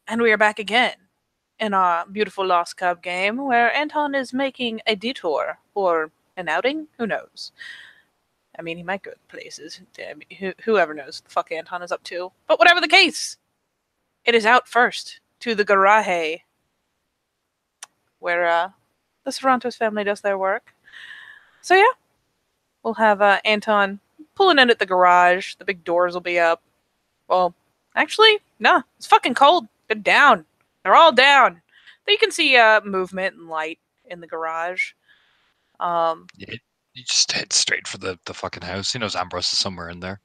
And we are back again in our beautiful Lost Cub game where Anton is making a detour or an outing. Who knows? I mean, he might go places. Whoever knows what the fuck Anton is up to. But whatever the case, it is out first to the Garaje where the Sorrento's family does their work. So yeah, we'll have Anton pulling in at the garage. The big doors will be up. Well, actually, no, it's fucking cold. They're down. They're all down. But you can see movement and light in the garage. Yeah, you just head straight for the fucking house. He knows Ambrose is somewhere in there.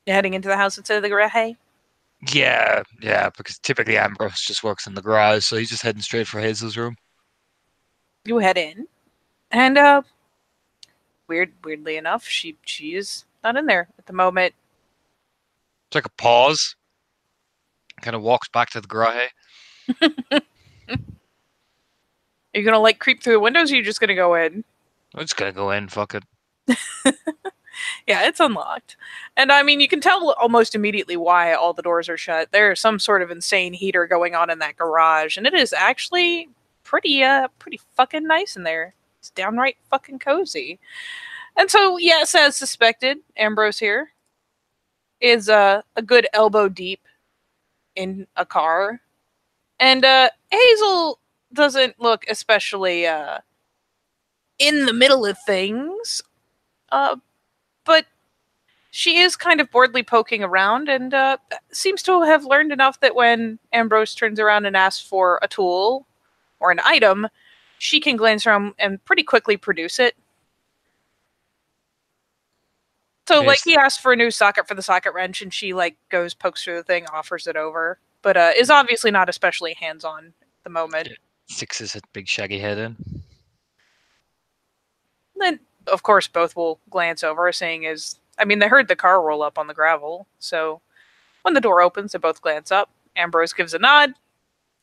You're heading into the house instead of the garage. Yeah, because typically Ambrose just works in the garage, so he's just heading straight for Hazel's room. You head in, and weirdly enough, she is not in there at the moment. It's like a pause. Kind of walks back to the garage. Are you gonna like creep through the windows? Or are you just gonna go in? I'm just gonna go in. Fuck it. Yeah, it's unlocked. And I mean, you can tell almost immediately why all the doors are shut. There's some sort of insane heater going on in that garage, and it is actually pretty fucking nice in there. It's downright fucking cozy. And so, yes, as suspected, Ambrose here is a good elbow deep in a car. And Hazel doesn't look especially in the middle of things. But she is kind of boredly poking around and seems to have learned enough that when Ambrose turns around and asks for a tool or an item, she can glance around and pretty quickly produce it. So, like, Yes. he asks for a new socket for the socket wrench, and she, like, goes, pokes through the thing, offers it over, but is obviously not especially hands-on at the moment. Yeah. Sticks his big shaggy head in. Then, of course, both will glance over, seeing as, I mean, they heard the car roll up on the gravel, so when the door opens, they both glance up. Ambrose gives a nod,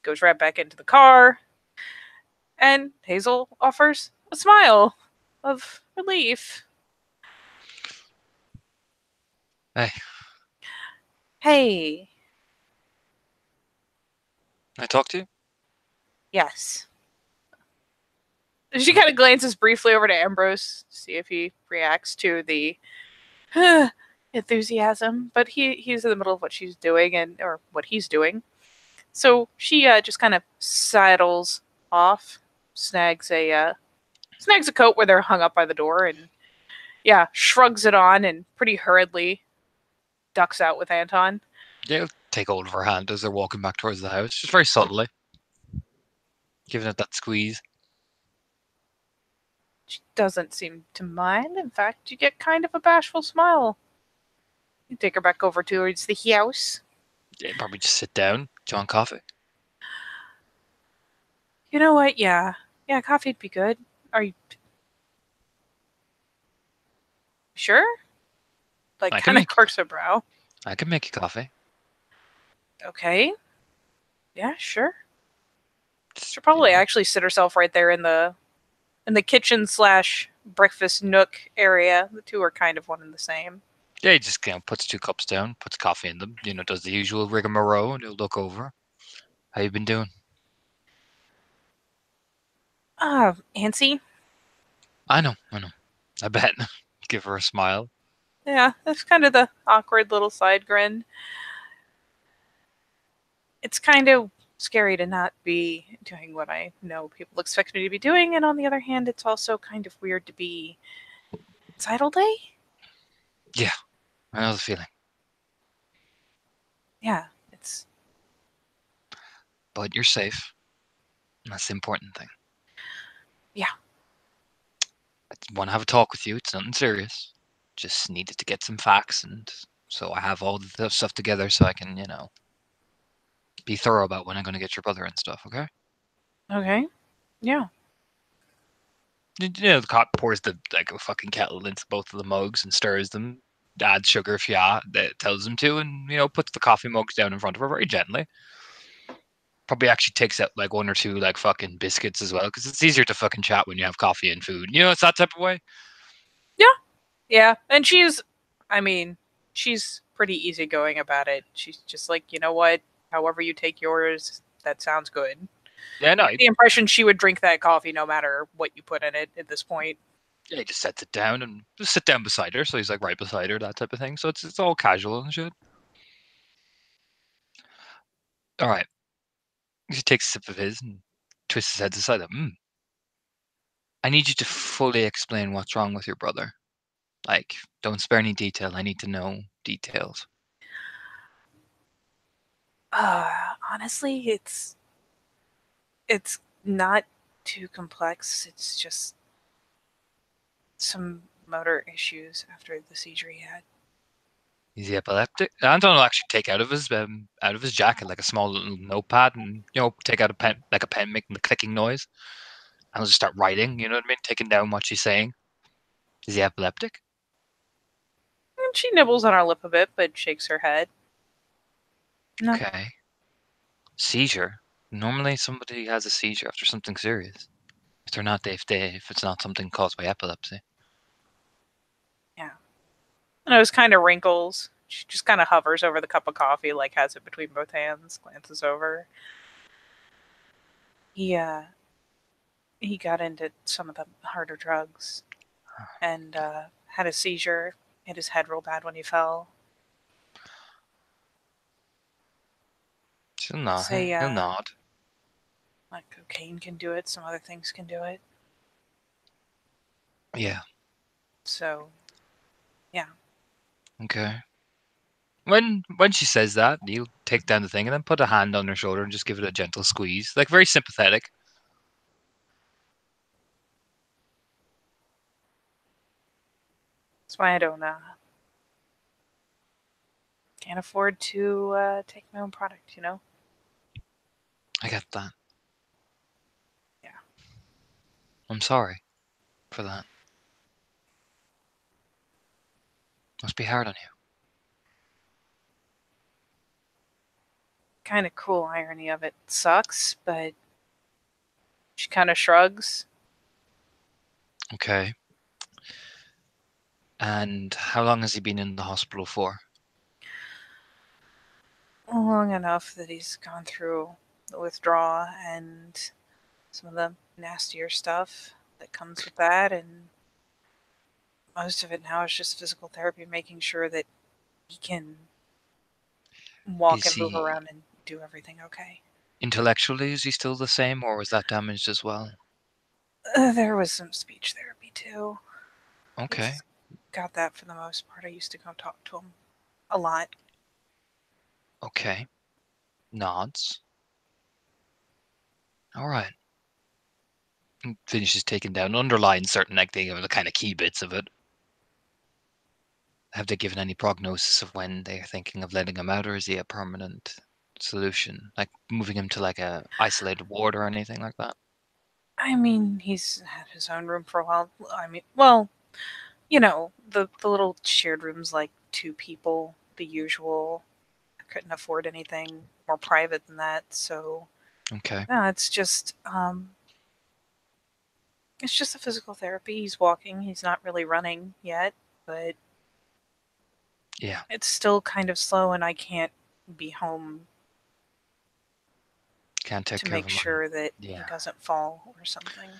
goes right back into the car, and Hazel offers a smile of relief. Hey, Hey, can I talk to you? yes. She kind of glances briefly over to Ambrose, to see if he reacts to the enthusiasm, but he's in the middle of what she's doing or what he's doing. So she just kind of sidles off, snags a coat where they're hung up by the door, and yeah, shrugs it on and pretty hurriedly ducks out with Anton. Yeah, take hold of her hand as they're walking back towards the house, just very subtly, giving it that squeeze. She doesn't seem to mind. In fact, you get kind of a bashful smile. You take her back over towards the house. Yeah, probably just sit down, John Coffee. You know what? Yeah. Yeah, coffee'd be good. Are you sure? Like, I can kind of make quirks her brow. I can make you coffee. Okay. Yeah, sure. Just, She'll probably actually sit herself right there in the kitchen slash breakfast nook area. The two are kind of one and the same. yeah, he just puts 2 cups down, puts coffee in them, does the usual rigmarole, and he'll look over. How you been doing? Antsy? I know. I bet. Give her a smile. Yeah, that's kind of the awkward little side grin. It's kind of scary to not be doing what I know people expect me to be doing, and on the other hand, it's also kind of weird to be inside all day. Yeah, I know the feeling. Yeah, it's But you're safe. And that's the important thing. yeah. I want to have a talk with you. It's nothing serious. Just needed to get some facts, and so I have all the stuff together so I can, be thorough about when I'm going to get your brother and stuff. Okay? Okay. Yeah. The cop pours the like a fucking kettle into both of the mugs and stirs them. Adds sugar if that tells him to, and puts the coffee mugs down in front of her very gently. Probably actually takes out like 1 or 2 like fucking biscuits as well, because it's easier to fucking chat when you have coffee and food. It's that type of way. Yeah. Yeah. And I mean, she's pretty easygoing about it. She's just like, you know what? However you take yours, that sounds good. Yeah, I no, get the impression she would drink that coffee no matter what you put in it at this point. he just sets it down and just sit down beside her. So he's like right beside her, that type of thing. So it's all casual and shit. All right. He takes a sip of his and twists his head to the side. I need you to fully explain what's wrong with your brother. Like, don't spare any detail. I need to know details. Honestly, it's not too complex. It's just some motor issues after the seizure he had. Is he epileptic? Anton will actually take out of his jacket like a small little notepad and take out a pen like a pen making the clicking noise. And he'll just start writing. You know what I mean? Taking down what she's saying. Is he epileptic? And she nibbles on her lip a bit, but shakes her head. No. Okay. Seizure. Normally somebody has a seizure after something serious. If they're not if it's not something caused by epilepsy. Yeah. And it was kind of wrinkles. She just kind of hovers over the cup of coffee, like has it between both hands, glances over. He got into some of the harder drugs and had a seizure, hit his head real bad when he fell. He'll nod. Say, He'll nod. like cocaine can do it, some other things can do it. Yeah. So, yeah. Okay. When she says that, he'll take down the thing and then put a hand on her shoulder and just give it a gentle squeeze, like very sympathetic. That's why I don't can't afford to take my own product, you know? I get that. Yeah. I'm sorry for that. Must be hard on you. Kind of cruel irony of it. Sucks, but she kind of shrugs. Okay. And how long has he been in the hospital for? Long enough that he's gone through the withdrawal and some of the nastier stuff that comes with that, and most of it now is just physical therapy, making sure that he can walk Is and move he around and do everything okay. intellectually, is he still the same or was that damaged as well? There was some speech therapy too. Okay. He's got that for the most part. I used to go talk to him a lot. Okay. Nods. All right. Finishes taking down, underlines certain like the kind of key bits of it. Have they given any prognosis of when they're thinking of letting him out, or is he a permanent solution, like moving him to like a isolated ward or anything like that? I mean, he's had his own room for a while. I mean, well, you know, the little shared rooms, like two people, the usual. I couldn't afford anything more private than that, so Okay. no, it's just a physical therapy. He's walking. He's not really running yet, but Yeah. it's still kind of slow, and I can't be home Can't take to care of make him. sure that he Yeah. doesn't fall or something.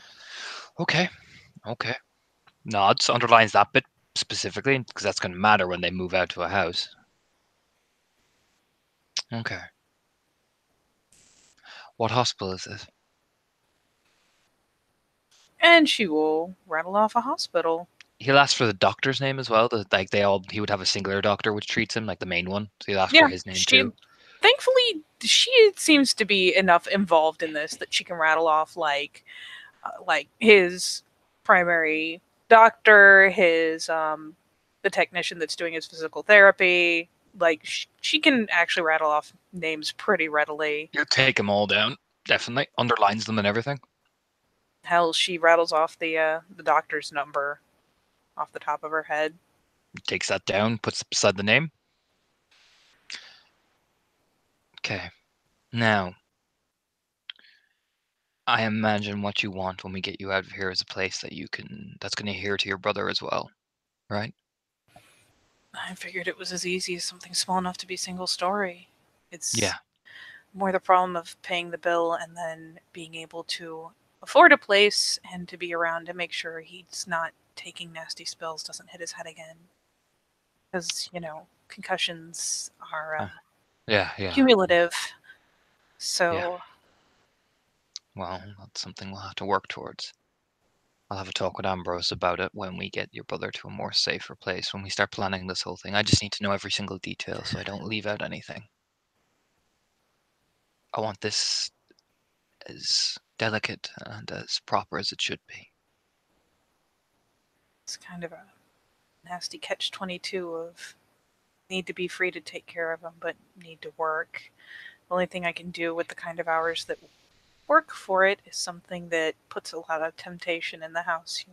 Okay. Okay. Nods, underlines that bit specifically because that's going to matter when they move out to a house. Okay. What hospital is this? And she will rattle off a hospital. He'll ask for the doctor's name as well. Like he would have a singular doctor which treats him, like the main one. So he'll ask for Yeah, his name she too. thankfully she seems to be enough involved in this that she can rattle off like his primary doctor, his the technician that's doing his physical therapy. Like she can actually rattle off names pretty readily. He'll take them all down, definitely. Underlines them and everything. Hell, she rattles off the doctor's number off the top of her head. Takes that down, puts it beside the name. Okay. Now, I imagine what you want when we get you out of here is a place that that's going to adhere to your brother as well, right? I figured it was as easy as something small enough to be single story. Yeah. It's more the problem of paying the bill and then being able to afford a place and to be around to make sure he's not taking nasty spills, doesn't hit his head again. Because, concussions are Yeah, yeah, cumulative. yeah. So, Well, that's something we'll have to work towards. I'll have a talk with Ambrose about it when we get your brother to a more safer place, when we start planning this whole thing. I just need to know every single detail so I don't leave out anything. I want this as delicate and as proper as it should be. it's kind of a nasty catch 22 of need to be free to take care of him, but need to work. The only thing I can do with the kind of hours that work for it is something that puts a lot of temptation in the house.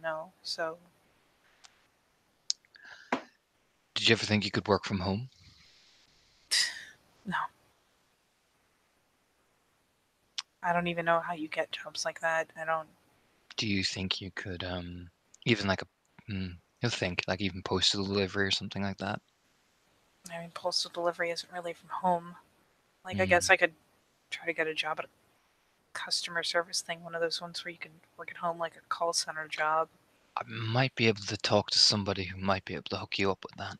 So, Did you ever think you could work from home? no. I don't even know how you get jobs like that. I don't. Do you think you could, even like you'll think, like even postal delivery or something like that? I mean, postal delivery isn't really from home. Like, I guess Mm. I could try to get a job at a customer service thing, one of those ones where you can work at home, like a call center job. I might be able to talk to somebody who might be able to hook you up with that.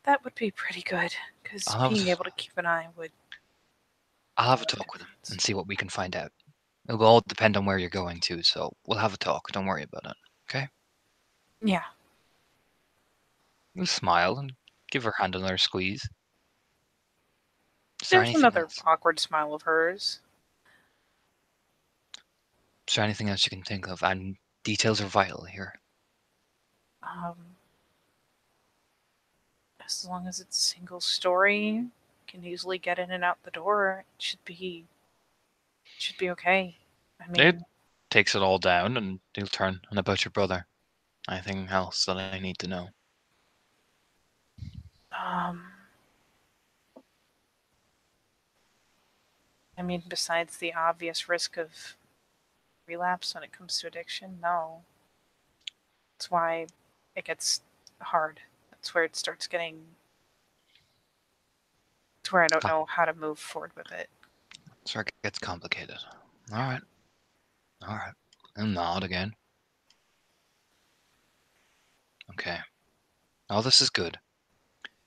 That would be pretty good, because I'll being have, able to keep an eye would I'll make have a a lot of talk with him difference. and see what we can find out. It will all depend on where you're going to, so we'll have a talk. Don't worry about it. Okay? Yeah. You smile and give her hand another squeeze. Is there There's anything another else? awkward smile of hers. Is there anything else you can think of? And details are vital here. Um, as long as it's single story, can easily get in and out the door. It should be okay. I It mean, takes it all down and he'll turn. And about your brother? Anything else that I need to know? um, besides the obvious risk of relapse when it comes to addiction, no. That's why it gets hard. That's where it starts getting. It's where I don't Ah, know how to move forward with it. so it gets complicated. All right. All right. And nod again. Okay. All this is good.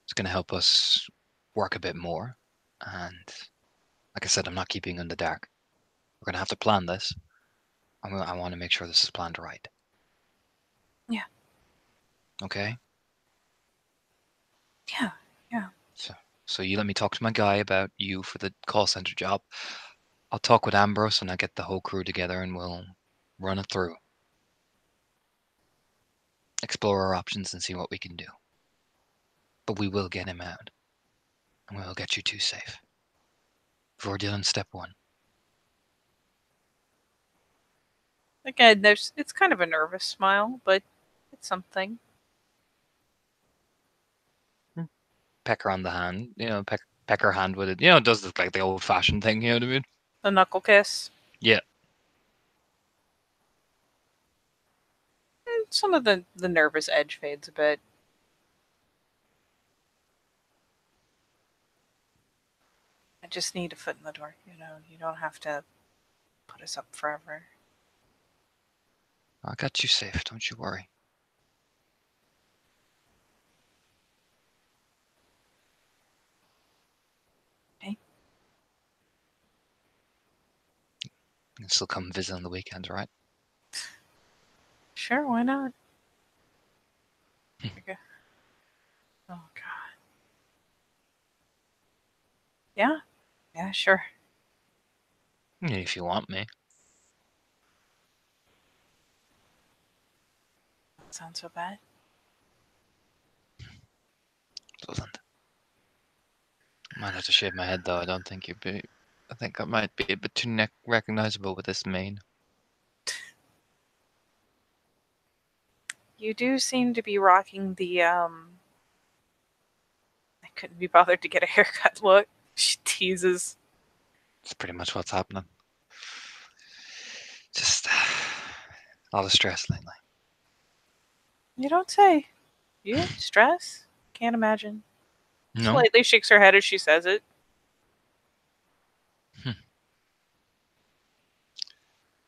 It's going to help us work a bit more. And like I said, I'm not keeping you in the dark. We're going to have to plan this. I want to make sure this is planned right. Yeah, Okay? yeah, yeah. So, so you let me talk to my guy about you for the call center job. I'll talk with Ambrose and I'll get the whole crew together and we'll run it through. Explore our options and see what we can do. But we will get him out. And we will get you two safe. If we're doing step one. Again, it's kind of a nervous smile, but it's something. Peck her on the hand, peck her hand with it. It does look like the old fashioned thing, you know what I mean? A knuckle kiss. Yeah. Some of the nervous edge fades a bit. I just need a foot in the door. You don't have to put us up forever. I got you safe, don't you worry. Okay? You can still come visit on the weekends, right? Sure, why not? Okay. Oh god. Yeah, yeah, sure. Yeah, if you want me. That sounds so bad. Doesn't. Might have to shave my head though. I don't think you'd be. I think I might be a bit too recognizable with this mane. You do seem to be rocking the I couldn't be bothered to get a haircut look. She teases. It's pretty much what's happening. Just a lot of stress lately. You don't say. You stress? can't imagine. No. Slightly shakes her head as she says it.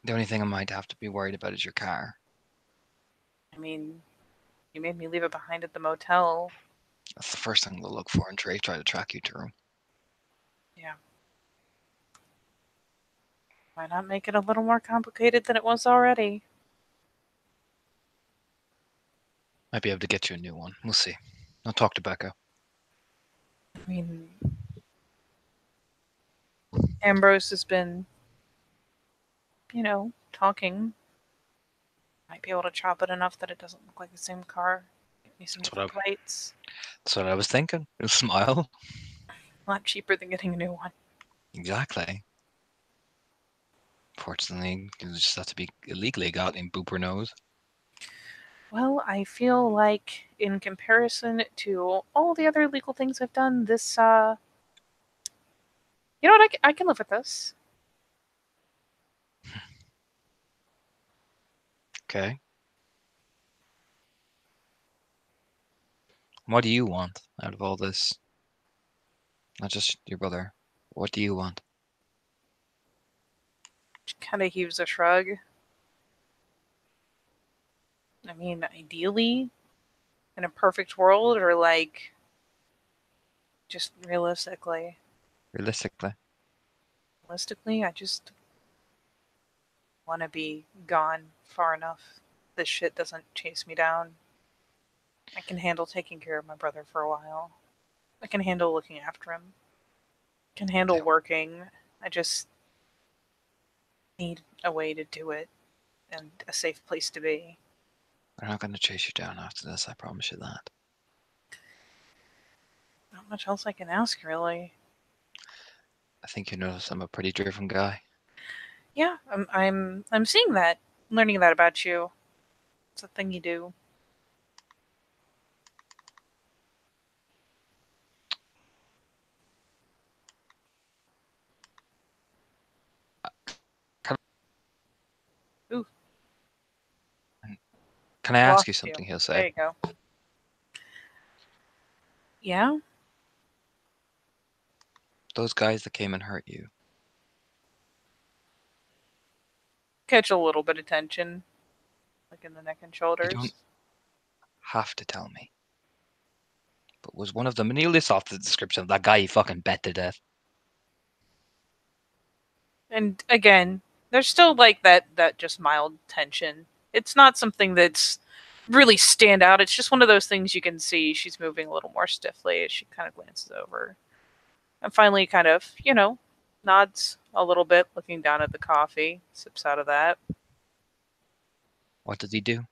The only thing I might have to be worried about is your car. I mean, you made me leave it behind at the motel. That's the first thing we'll look for and try to track you to. Yeah. Why not make it a little more complicated than it was already? Might be able to get you a new one. We'll see. I'll talk to Becca. I mean, Ambrose has been, talking. Might be able to chop it enough that it doesn't look like the same car. Get me some different plates. That's what I was thinking. A smile. A lot cheaper than getting a new one. Exactly. Fortunately, you just have to be illegally got in Booper knows. Well, I feel like in comparison to all the other illegal things I've done, this, you know what, I can live with this. Okay. What do you want out of all this? Not just your brother. What do you want? She kind of heaves a shrug. I mean, ideally, in a perfect world, or like, just realistically. Realistically. Realistically, I just want to be gone far enough this shit doesn't chase me down. I can handle taking care of my brother for a while. I can handle looking after him. I can handle working. I just need a way to do it and a safe place to be. They're not going to chase you down after this, I promise you that. Not much else I can ask, really. I think you notice I'm a pretty driven guy. Yeah, I'm seeing that, learning that about you. It's a thing you do. Ooh. Can I ask you Lost something, you. he'll say? There you go. Yeah? Those guys that came and hurt you, Catch a little bit of tension, like in the neck and you shoulders. don't have to tell me. But was one of them, and he'll list off the description of that guy you fucking bet to death. And again, there's still like that just mild tension. It's not something that's really stand out. It's just one of those things you can see she's moving a little more stiffly as she kind of glances over. And finally kind of, nods a little bit, looking down at the coffee, sips out of that. What did he do?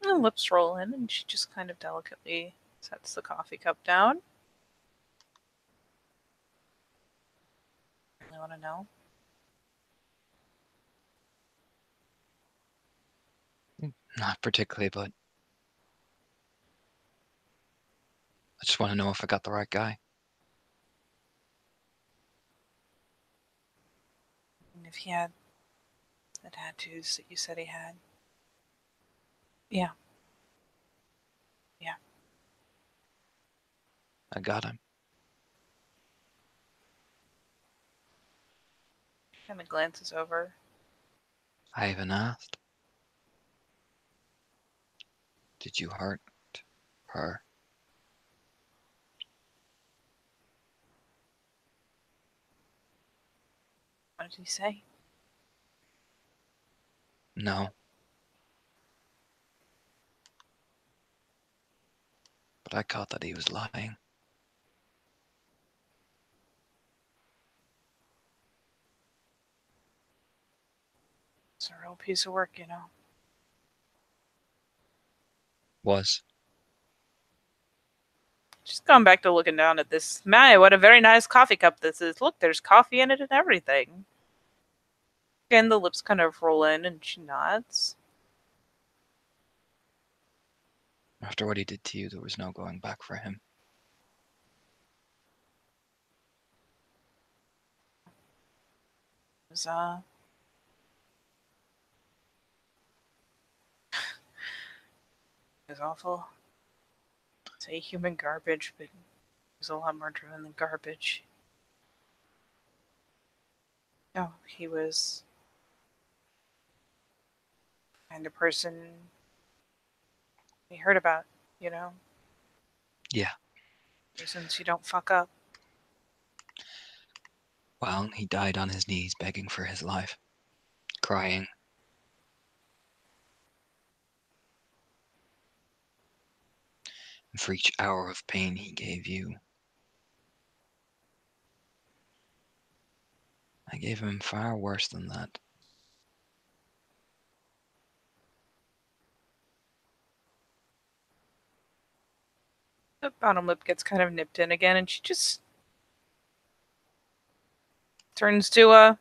And lips roll in, and she just kind of delicately sets the coffee cup down. Really want to know? Not particularly, but I just want to know if I got the right guy. And if he had the tattoos that you said he had. Yeah. Yeah. I got him. Kind of glances over. I even asked. Did you hurt her? What did he say? No. But I caught that he was lying. It's a real piece of work, you know. Was. Just going back to looking down at this. My, what a very nice coffee cup this is. Look, there's coffee in it and everything. Again, the lips kind of roll in and she nods. After what he did to you, there was no going back for him. It was, was awful. Say human garbage, but it was a lot more driven than garbage. No, he was the kind of person we heard about, you know? Yeah. Reasons you don't fuck up. Well, he died on his knees begging for his life, crying. And for each hour of pain he gave you, I gave him far worse than that. The bottom lip gets kind of nipped in again, and she just turns to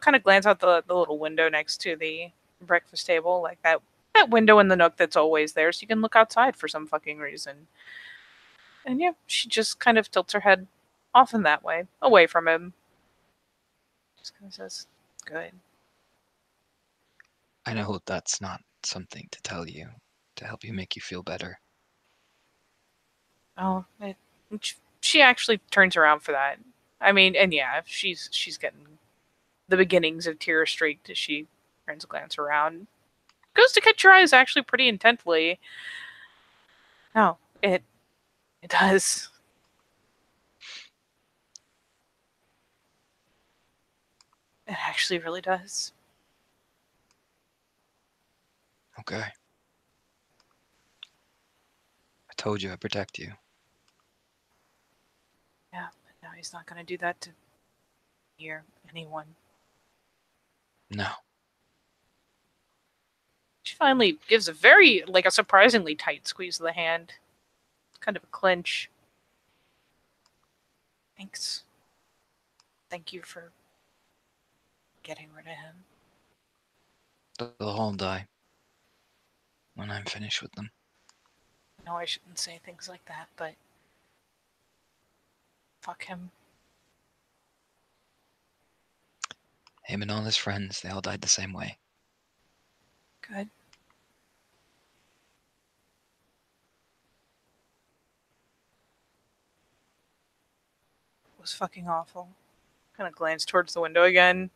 kind of glance out the little window next to the breakfast table, like that window in the nook that's always there, so you can look outside for some fucking reason. And yeah, she just kind of tilts her head off in that way, away from him. Just kind of says, "Good." I know that's not something to tell you, to help you make you feel better. Oh, she actually turns around for that. I mean, and yeah, she's getting the beginnings of tear streaked as she turns a glance around. Goes to catch your eyes actually pretty intently. No, it does. It actually really does. Okay. I told you I'd protect you. Yeah, but now he's not going to do that to me or anyone. No. She finally gives a surprisingly tight squeeze of the hand. It's kind of a clinch. Thanks. Thank you for getting rid of him. They'll all die when I'm finished with them. I know I shouldn't say things like that, but fuck him. Him and all his friends, they all died the same way. Good. It was fucking awful. Kind of glance towards the window again.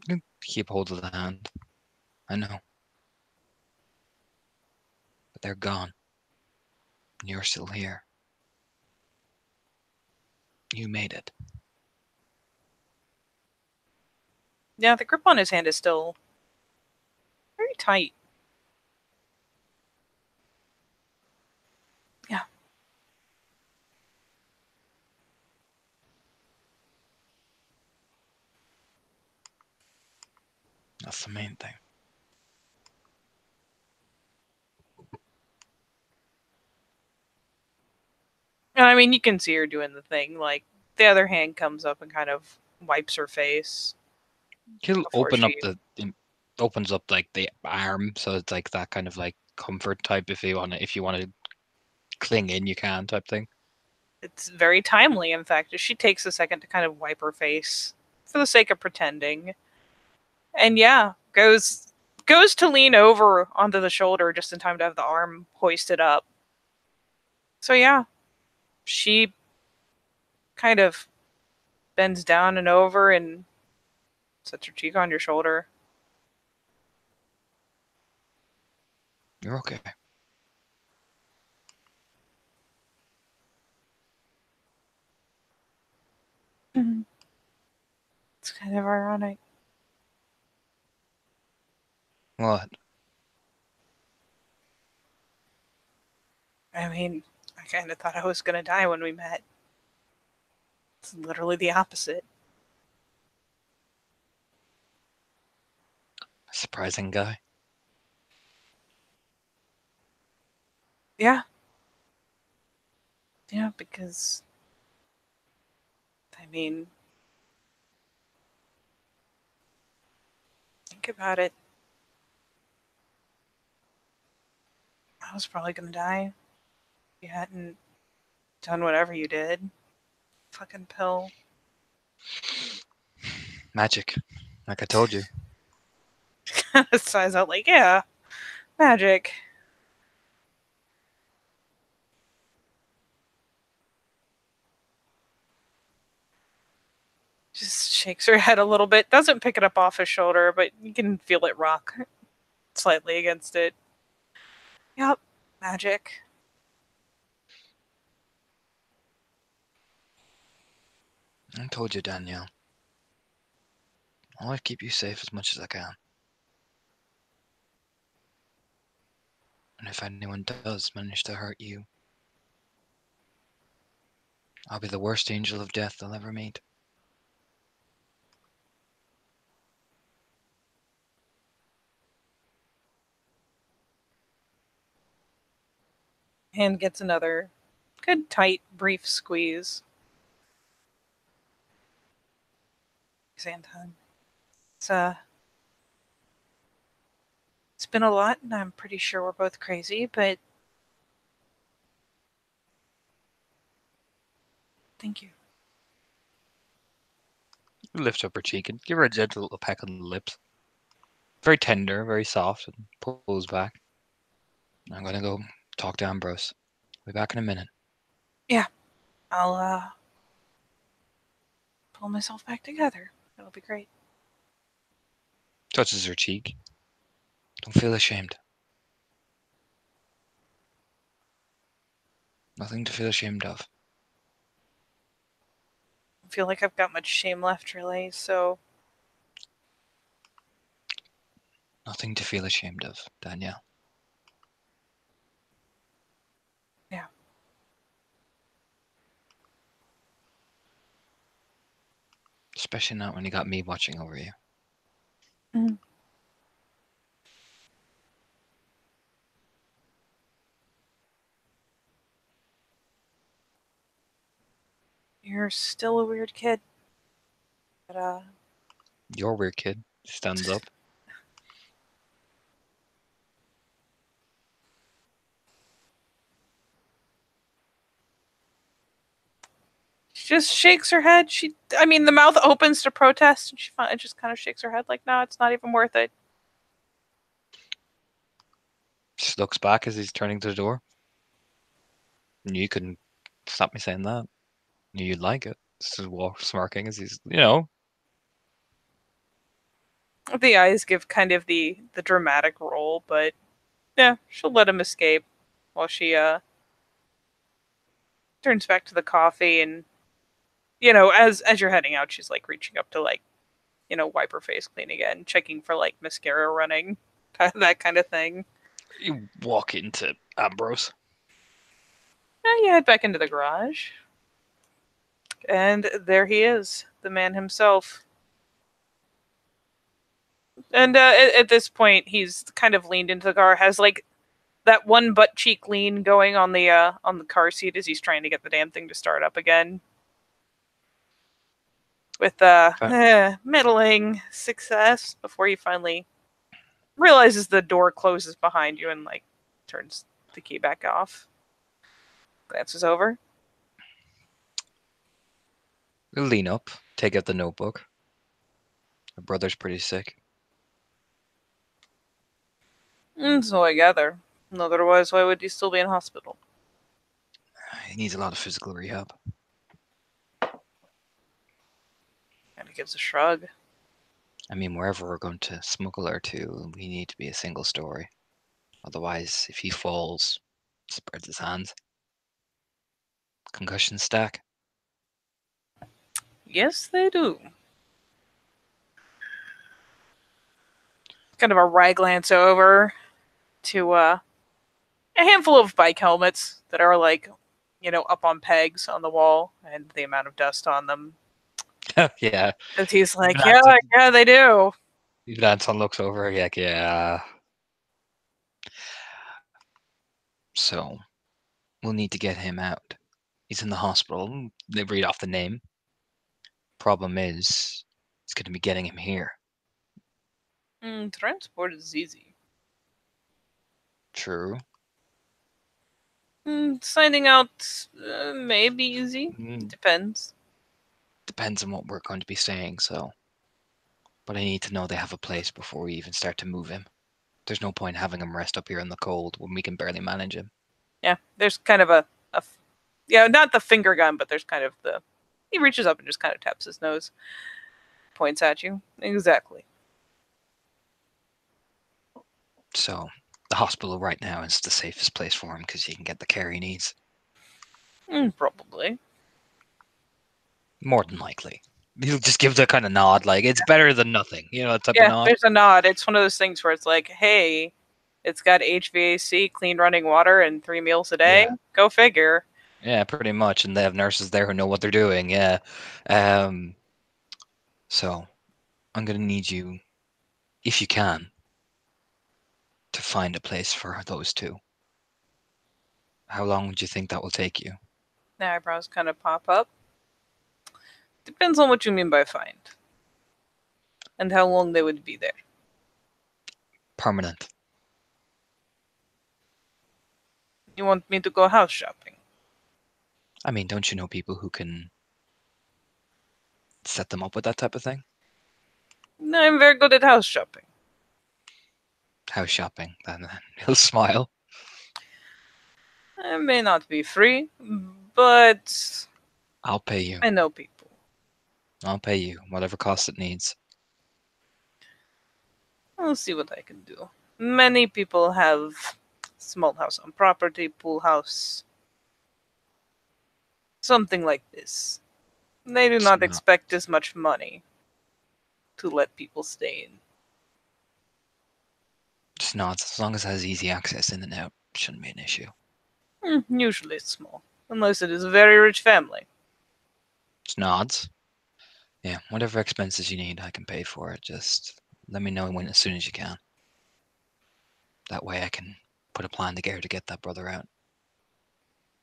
You keep hold of the hand. I know. But they're gone. And you're still here. You made it. Yeah, the grip on his hand is still very tight. Yeah. That's the main thing. And I mean, you can see her doing the thing. Like, the other hand comes up and kind of wipes her face. He'll Before open up she. opens up like the arm, so it's like that kind of like comfort type. If you want to cling in, you can type thing. It's very timely, in fact, as she takes a second to kind of wipe her face for the sake of pretending. And yeah, goes to lean over onto the shoulder just in time to have the arm hoisted up. So yeah, she kind of bends down and over and sets her cheek on your shoulder. You're okay. Mm-hmm. It's kind of ironic. What? I mean, I kind of thought I was going to die when we met. It's literally the opposite. Surprising guy. Yeah. Yeah, because, I mean, think about it. I was probably going to die if you hadn't done whatever you did. Fucking pill. Magic. Like I told you. Sighs out like, yeah, magic. Just shakes her head a little bit. Doesn't pick it up off his shoulder, but you can feel it rock slightly against it. Yep, magic. I told you, Danielle. I'll keep you safe as much as I can. And if anyone does manage to hurt you, I'll be the worst angel of death they'll ever meet. Hand gets another good, tight, brief squeeze. Anton. It's been a lot, and I'm pretty sure we're both crazy, but thank you. You lift up her cheek and give her a gentle little peck on the lips. Very tender, very soft, and pulls back. I'm gonna go talk to Ambrose. I'll be back in a minute. Yeah, I'll pull myself back together. That'll be great. Touches her cheek. Don't feel ashamed. Nothing to feel ashamed of. I feel like I've got much shame left, really, so. Nothing to feel ashamed of, Danielle. Yeah. Especially not when you got me watching over you. Mm-hmm. You're still a weird kid. But, You're a weird kid. Stands up. she just shakes her head. The mouth opens to protest, and she just kind of shakes her head like, no, it's not even worth it. Just looks back as he's turning to the door. You couldn't stop me saying that. Knew you'd like it. Just smirking as he's, The eyes give kind of the dramatic roll, but yeah, she'll let him escape while she turns back to the coffee. And as you're heading out, she's like reaching up to wipe her face clean again, checking for like mascara running, that kind of thing. You walk into Ambrose. You head back into the garage, and there he is, the man himself. And at this point, he's kind of leaned into the car, has like that one butt cheek lean going on the car seat as he's trying to get the damn thing to start up again. With middling success before he finally realizes the door closes behind you and like turns the key back off. Glances over. We'll lean up, take out the notebook. My brother's pretty sick. So I gather. Otherwise, why would he still be in hospital? He needs a lot of physical rehab. And he gives a shrug. I mean, wherever we're going to smuggle her to, we need to be a single story. Otherwise, if he falls, spreads his hands. Concussion stack. Yes, they do. Kind of a wry glance over to a handful of bike helmets that are like, up on pegs on the wall, and the amount of dust on them. Yeah. And he's like, yeah, they do. Even Anton looks over, like, yeah. So, we'll need to get him out. He's in the hospital. They read off the name. Problem is, it's going to be getting him here. Transport is easy. True. Signing out may be easy. Depends. Depends on what we're going to be saying, so. But I need to know they have a place before we even start to move him. There's no point having him rest up here in the cold when we can barely manage him. Yeah, there's kind of not the finger gun, but there's kind of the He reaches up and just kind of taps his nose, points at you. Exactly. So the hospital right now is the safest place for him because he can get the care he needs. Probably. More than likely. He'll just give the kind of nod, like, it's better than nothing. You know, that type of Yeah, nod. there's a nod. It's one of those things where it's like, hey, it's got HVAC, clean running water, and 3 meals a day. Yeah. Go figure. Yeah, pretty much. And they have nurses there who know what they're doing. Yeah. So I'm going to need you, if you can, to find a place for those two. How long would you think that will take you? The eyebrows kind of pop up. Depends on what you mean by find. And how long they would be there. Permanent. You want me to go house shopping? I mean, don't you know people who can set them up with that type of thing? No, I'm very good at house shopping. House shopping. Then he'll smile. I may not be free, but I'll pay you. I know people. I'll pay you whatever cost it needs. I'll see what I can do. Many people have small house on property, pool house, something like this. They do not expect as much money to let people stay in. Just nods. As long as it has easy access in and out, shouldn't be an issue. Usually it's small, unless it is a very rich family. Just nods. Yeah, whatever expenses you need, I can pay for it. Just let me know when as soon as you can. That way I can put a plan together to get that brother out.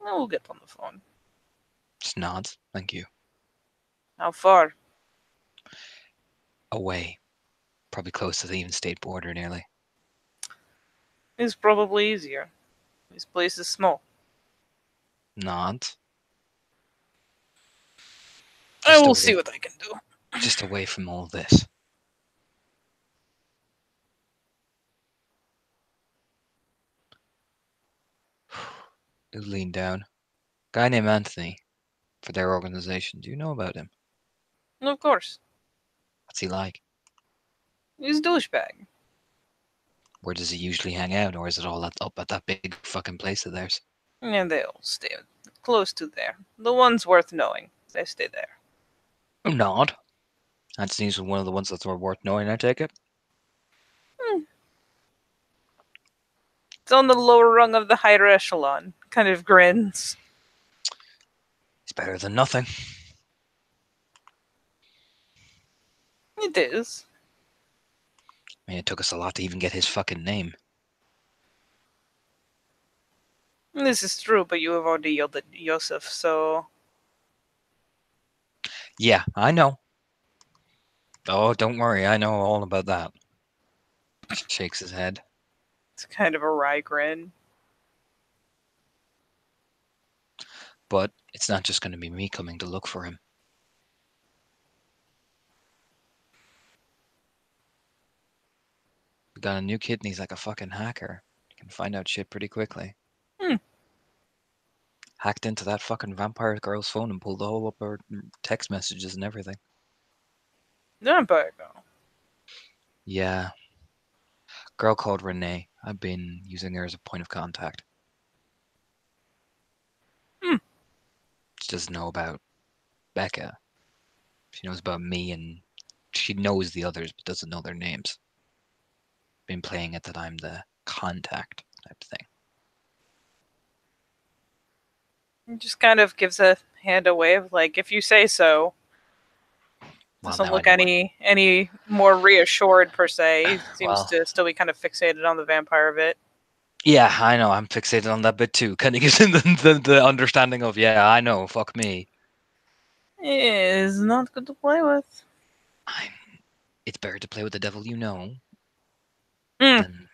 I will get on the phone. Just nods. Thank you. How far? Away. Probably close to the even state border nearly. It's probably easier. This place is small. Nods. I will away, see what I can do. Just away from all this. He'll lean down. Guy named Anthony for their organization. Do you know about him? Of course. What's he like? He's a douchebag. Where does he usually hang out, or is it all up at that big fucking place of theirs? And they all stay close to there. The ones worth knowing, they stay there. Oh, nod. Anthony's one of the ones that were worth knowing, I take it. It's on the lower rung of the higher echelon. Kind of grins. It's better than nothing. It is. I mean, it took us a lot to even get his fucking name. This is true, but you have already yelled at Yosef, so... Yeah, I know. Oh, don't worry, I know all about that. Shakes his head. It's kind of a wry grin. But it's not just going to be me coming to look for him. We got a new kid and he's like a fucking hacker. You can find out shit pretty quickly. Hacked into that fucking vampire girl's phone and pulled all up her text messages and everything. Vampire girl. Yeah. Girl called Renee. I've been using her as a point of contact. She doesn't know about Becca. She knows about me and she knows the others but doesn't know their names. Been playing it that I'm the contact type thing. It just kind of gives a hand a wave, like, if you say so. Doesn't look any more reassured, per se. He seems to still be kind of fixated on the vampire bit. Yeah, I know. I'm fixated on that bit too. Kind of gives him the understanding of, yeah, I know, fuck me. It is not good to play with. It's better to play with the devil you know than...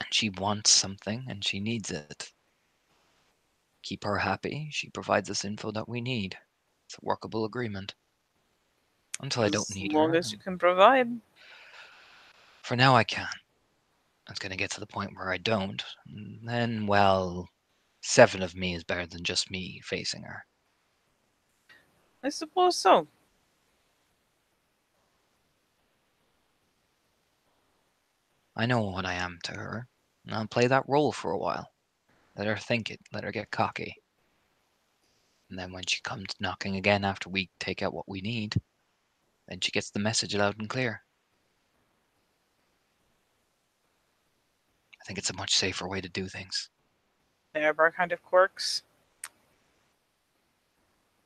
And she wants something and she needs it. Keep her happy. She provides us info that we need. It's a workable agreement. Until I don't need her. As long as you can provide. For now I can. It's going to get to the point where I don't. And then, well, 7 of me is better than just me facing her. I suppose so. I know what I am to her, and I'll play that role for a while. Let her think it, let her get cocky. And then when she comes knocking again after we take out what we need, then she gets the message loud and clear. I think it's a much safer way to do things. There are kind of quirks.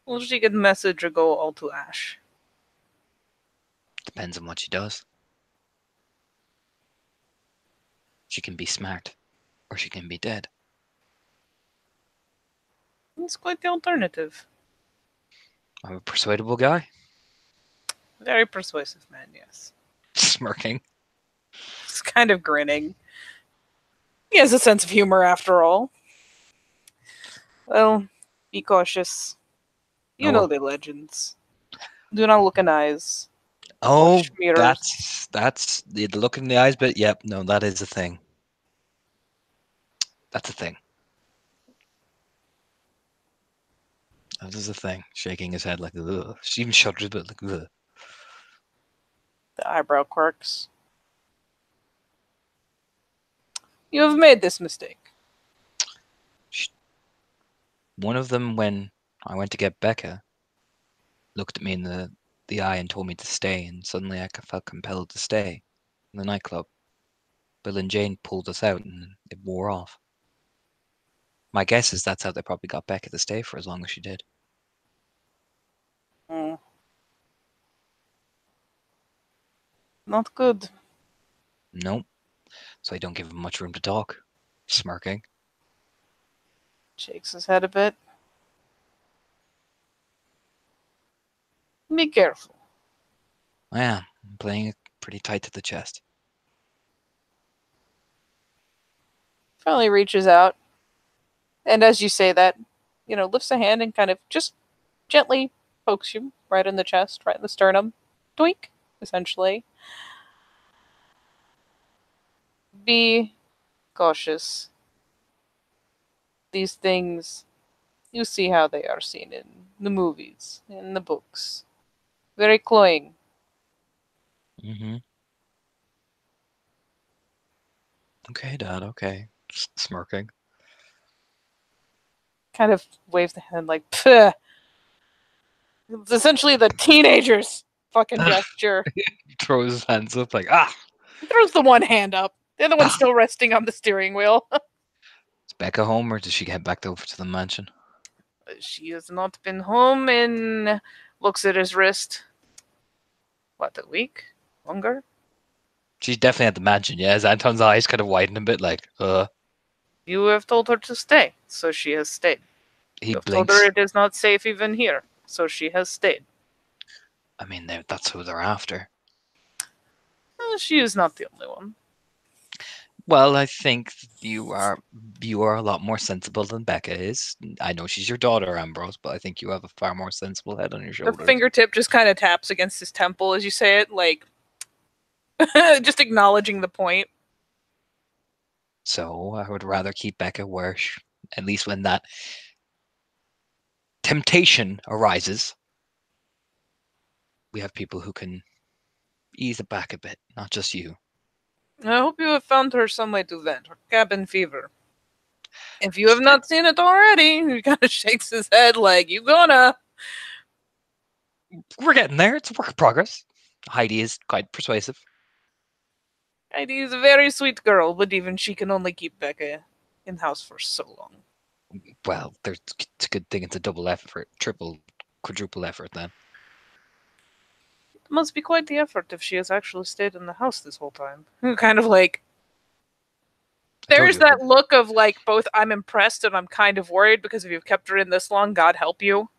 Will she get the message or go all to ash? Depends on what she does. She can be smart, or she can be dead. It's quite the alternative. I'm a persuadable guy. Very persuasive man, yes. Smirking. He's kind of grinning. He has a sense of humor after all. Well, be cautious. You know the legends. Do not look in eyes. Oh, Watch mirrors. that's the look in the eyes bit. Yep, no, that is a thing. That's a thing. That is a thing. Shaking his head like, ugh. She even shuddered a bit like, ugh. The eyebrow quirks. You have made this mistake. One of them, when I went to get Becca, looked at me in the eye and told me to stay, and suddenly I felt compelled to stay in the nightclub. Bill and Jane pulled us out, and it wore off. My guess is that's how they probably got Becca to stay for as long as she did. Mm. Not good. Nope. So I don't give him much room to talk. Smirking. Shakes his head a bit. Be careful. Yeah, I'm playing it pretty tight to the chest. Finally reaches out. And as you say that, lifts a hand and kind of just gently pokes you right in the chest, right in the sternum. Doink, essentially. Be cautious. These things, you see how they are seen in the movies, in the books. Very cloying. Mm-hmm. Okay, Dad, okay. Smirking. Kind of waves the hand like, Pfft. It's essentially the teenager's fucking gesture. Throws his hands up like, ah! He throws the one hand up. The other one's still resting on the steering wheel. Is Becca home, or does she head back over to the mansion? She has not been home in. Looks at his wrist. What, a week? Longer? She's definitely at the mansion, yeah. As Anton's eyes kind of widen a bit, like, You have told her to stay, so she has stayed. He You have told her blinks. it is not safe even here, so she has stayed. I mean, that's who they're after. She is not the only one. Well, I think you are a lot more sensible than Becca is. I know she's your daughter, Ambrose, but I think you have a far more sensible head on your The shoulders. fingertip just kind of taps against his temple as you say it, like just acknowledging the point. So I would rather keep Becca where, at least when that temptation arises, we have people who can ease it back a bit, not just you. I hope you have found her some way to vent her cabin fever. If you have not seen it already, he kind of shakes his head like, you gonna. We're getting there. It's a work in progress. Heidi is quite persuasive. Heidi is a very sweet girl, but even she can only keep Becca in house for so long. Well, it's a good thing it's a double effort, triple, quadruple effort then. It must be quite the effort if she has actually stayed in the house this whole time. Kind of like. There's that look of like both I'm impressed and I'm kind of worried because if you've kept her in this long, God help you.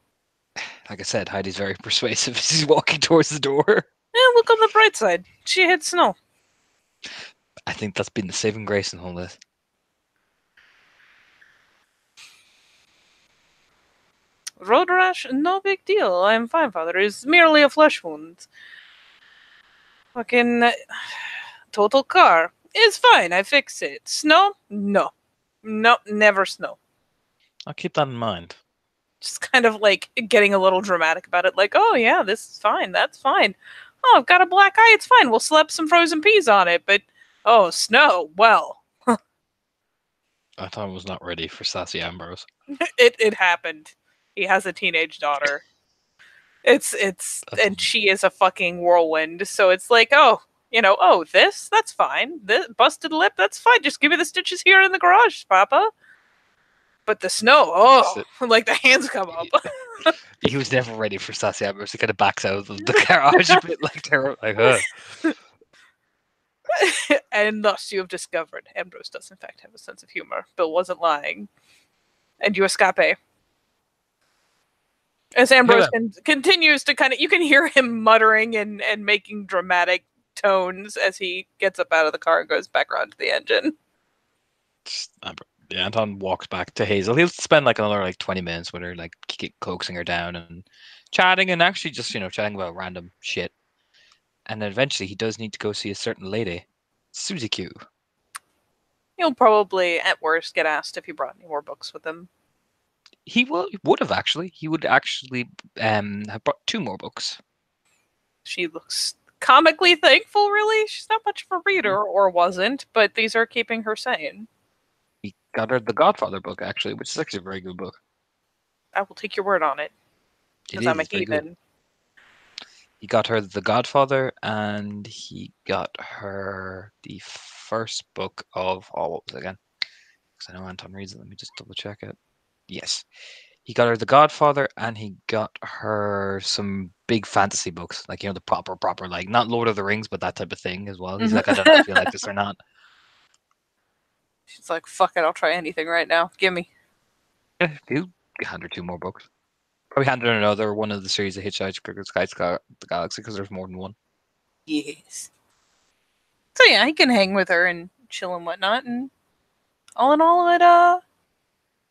Like I said, Heidi's very persuasive. She's walking towards the door. Look on the bright side. She hit snow. I think that's been the saving grace in all this. Road rash? No big deal. I'm fine, Father. It's merely a flesh wound. Fucking total car. It's fine. I fix it. Snow? No. No, never snow. I'll keep that in mind. Just kind of like getting a little dramatic about it, like, oh yeah, this is fine, that's fine. Oh, I've got a black eye, it's fine. We'll slap some frozen peas on it, but oh, snow, well, I thought I was not ready for Sassy Ambrose. it happened. He has a teenage daughter. It's and she is a fucking whirlwind, so it's like, oh, oh, that's fine. This busted lip, that's fine. Just give me the stitches here in the garage, Papa. But the snow, oh, like the hands come up. He was never ready for Sassy Ambrose. He kind of backs out of the garage a bit like terror, like, And thus you have discovered Ambrose does in fact have a sense of humor. Bill wasn't lying. And you escape. As Ambrose continues to you can hear him muttering and making dramatic tones as he gets up out of the car and goes back around to the engine. Anton walks back to Hazel. He'll spend like another 20 minutes with her, like coaxing her down and chatting, and actually just chatting about random shit. And then eventually he does need to go see a certain lady, Susie Q. He'll probably, at worst, get asked if he brought any more books with him. He would have actually. He would actually have brought 2 more books. She looks comically thankful, really. She's not much of a reader, or wasn't, but these are keeping her sane. He got her the Godfather book, actually, which is actually a very good book. I will take your word on it. Because I'm a heathen. He got her the Godfather, and he got her the first book of, what was it again? Because I know Anton reads it. Let me just double check it. Yes. He got her the Godfather, and he got her some big fantasy books, like, the proper, like, not Lord of the Rings, but that type of thing as well. He's like, I don't know if you like this or not. She's like, fuck it, I'll try anything right now. Gimme. Yeah, he'll hand her 2 more books. Probably hand her another one of the series of Hitchhiker's Guide to the Galaxy, because there's more than one. Yes. So yeah, he can hang with her and chill and whatnot, and all in all,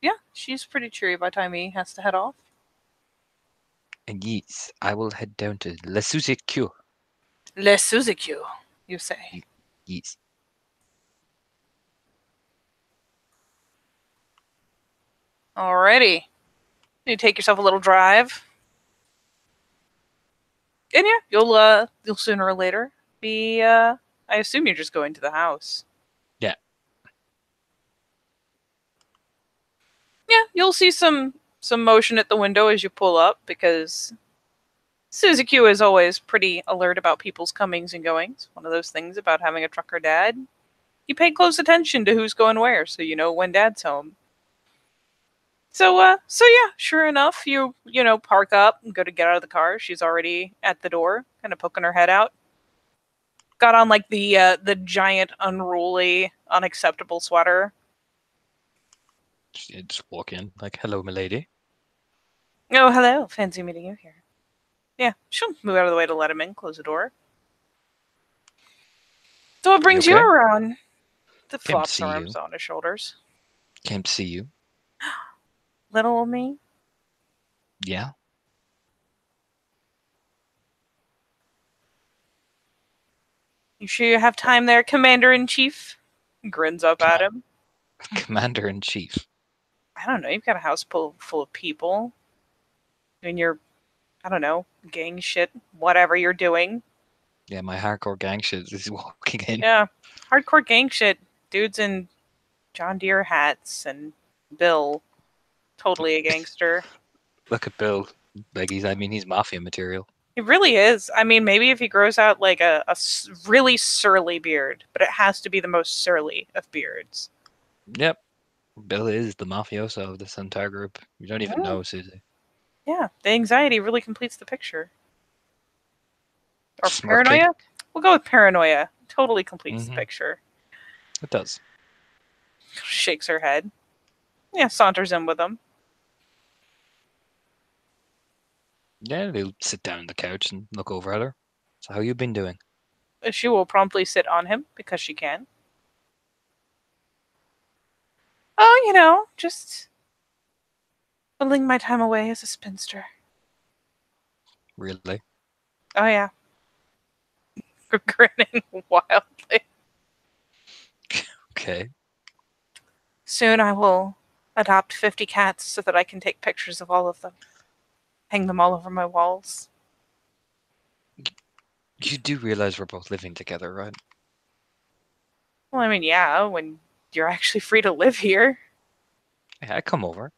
yeah, she's pretty cheery by the time he has to head off. And yes, I will head down to Le Suzy-Q. Le Suzy-Q, you say? Yes. Alrighty. You take yourself a little drive. And yeah, you'll sooner or later be, I assume you're just going to the house. Yeah. Yeah, you'll see some motion at the window as you pull up, because Suzy Q is always pretty alert about people's comings and goings. One of those things about having a trucker dad. You pay close attention to who's going where, so you know when dad's home. So yeah, sure enough, you park up and go to get out of the car. She's already at the door, kind of poking her head out. Got on like the giant, unruly, unacceptable sweater. Just walk in, like, hello, milady. Oh, hello. Fancy meeting you here. Yeah, she'll move out of the way to let him in, close the door. So what brings you around? The flops arms on his shoulders. Came to see you. Little old me? Yeah. You sure you have time there, Commander-in-Chief? Grins up at him. Commander-in-Chief? I don't know, you've got a house full of people. And you're, I don't know, gang shit, whatever you're doing. Yeah, my hardcore gang shit is walking in. Yeah, hardcore gang shit. Dudes in John Deere hats, and Bill, totally a gangster. Look at Bill. Like, he's mafia material. He really is. I mean, maybe if he grows out like a really surly beard, but it has to be the most surly of beards. Yep. Bill is the mafioso of this entire group. You don't even know, Susie. Yeah, the anxiety really completes the picture. Or paranoia? We'll go with paranoia. Totally completes the picture. It does. Shakes her head. Yeah, saunters in with him. Yeah, they'll sit down on the couch and look over at her. So how you been doing? She will promptly sit on him, because she can. Oh, just whittling my time away as a spinster. Really? Oh, yeah. Grinning wildly. Okay. Soon I will adopt 50 cats so that I can take pictures of all of them. Hang them all over my walls. You do realize we're both living together, right? Well, I mean, yeah, when you're actually free to live here. Yeah, I come over.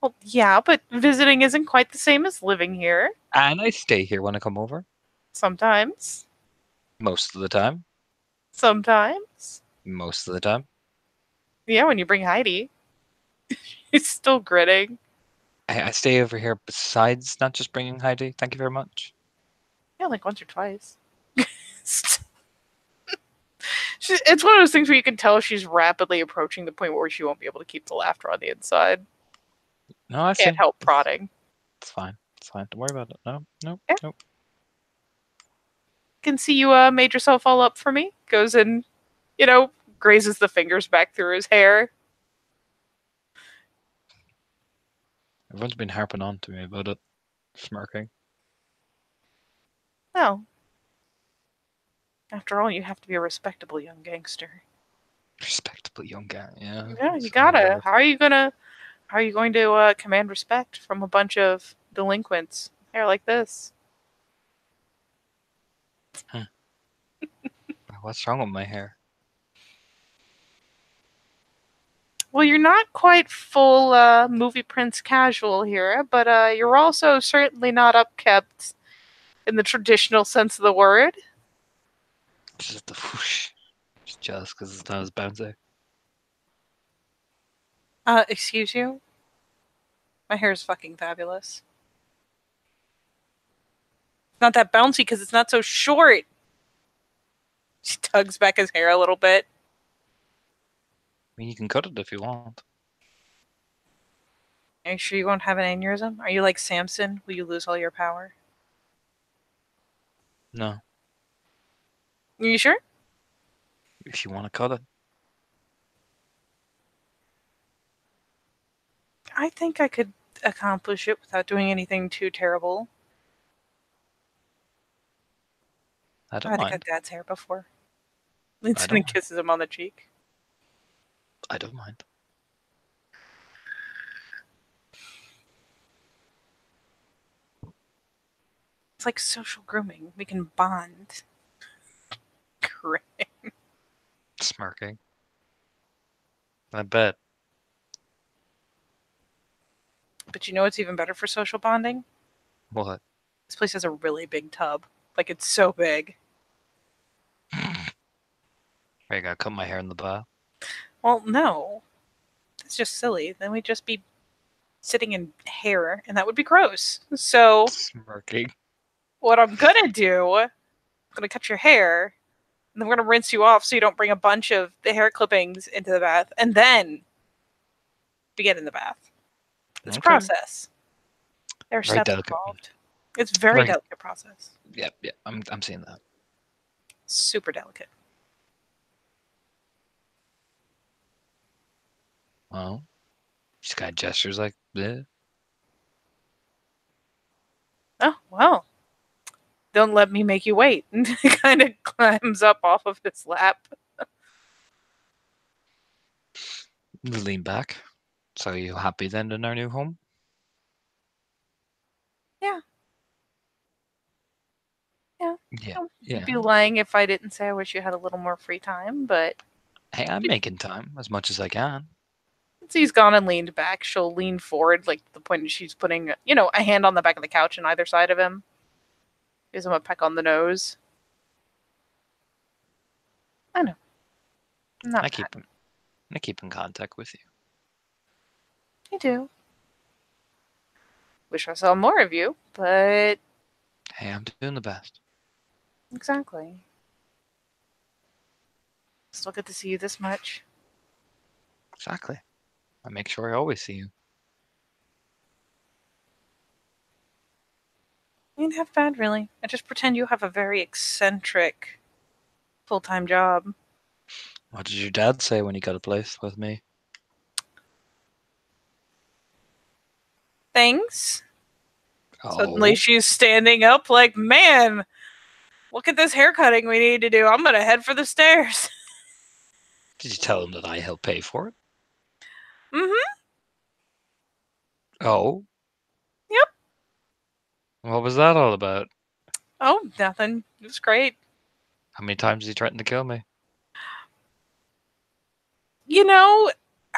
Well, yeah, but visiting isn't quite the same as living here. And I stay here when I come over. Sometimes. Most of the time. Sometimes. Most of the time. Yeah, when you bring Heidi. He's still grinning. I stay over here besides not just bringing Heidi. Thank you very much. Yeah, like once or twice. It's one of those things where you can tell she's rapidly approaching the point where she won't be able to keep the laughter on the inside. No, I Can't see. help prodding. It's fine. It's fine. Don't worry about it. No, no, Yeah. no. Can see you made yourself all up for me. Goes and, grazes the fingers back through his hair. Everyone's been harping on to me about it. Smirking. Well, after all, you have to be a respectable young gangster. Respectable young guy. Yeah. Yeah, you so gotta. whatever. How are you going to command respect from a bunch of delinquents? Hair like this. What's wrong with my hair? Well, you're not quite full movie prince casual here, but you're also certainly not upkept in the traditional sense of the word. Just the whoosh. Just jealous because it's not as bouncy. Excuse you? My hair is fucking fabulous. It's not that bouncy because it's not so short. She tugs back his hair a little bit. I mean, you can cut it if you want. Are you sure you won't have an aneurysm? Are you like Samson? Will you lose all your power? No. Are you sure? If you want to cut it. I think I could accomplish it without doing anything too terrible. I I've don't had to mind. cut Dad's hair before. Leans I in don't and kisses him on the cheek. I don't mind. It's like social grooming. We can bond. Great. Smirking. I bet. But you know what's even better for social bonding? What? This place has a really big tub. Like, it's so big. I gotta cut my hair in the bath. Well, no. That's just silly. Then we'd just be sitting in hair, and that would be gross. So, Smirking. what I'm gonna do, I'm gonna cut your hair, and then we're gonna rinse you off so you don't bring a bunch of the hair clippings into the bath, and then we get in the bath. It's a Okay. process. There are Very steps delicate. involved. It's a very Very- delicate process. Yep, yep. I'm seeing that. Super delicate. Well, she's got gestures like bleh. Oh, well. Don't let me make you wait. And he kind of climbs up off of his lap. Lean back. So are you happy then in our new home? Yeah. Yeah. Yeah. I'd Yeah. be lying if I didn't say I wish you had a little more free time, but Hey, I'm making time as much as I can. since he's gone and leaned back, she'll lean forward, like the point she's putting, a hand on the back of the couch on either side of him. Gives him a peck on the nose. I know. Not I bad. keep in contact with you. I do. Wish I saw more of you, but Hey, I'm doing the best. exactly. Still get to see you this much. Exactly. I make sure I always see you. You ain't half bad, really. I just pretend you have a very eccentric full-time job. What did your dad say when he got a place with me? Things. Oh, Suddenly she's standing up like, man, look at this haircutting we need to do. I'm going to head for the stairs. did you tell him that I helped pay for it? Mm-hmm. Oh, Yep. what was that all about? Oh, nothing. It was great. How many times has he threatened to kill me? You know,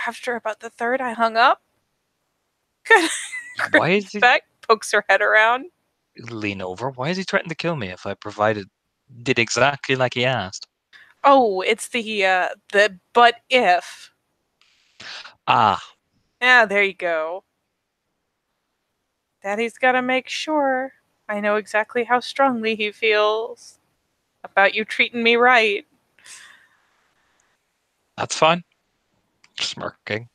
after about the third, I hung up. Why is he Back pokes her head around. lean over? Why is he threatening to kill me if I did exactly like he asked? Oh, it's the but if. Ah, Yeah, there you go. Daddy's gotta make sure I know exactly how strongly he feels about you treating me right. that's fine. Smirking.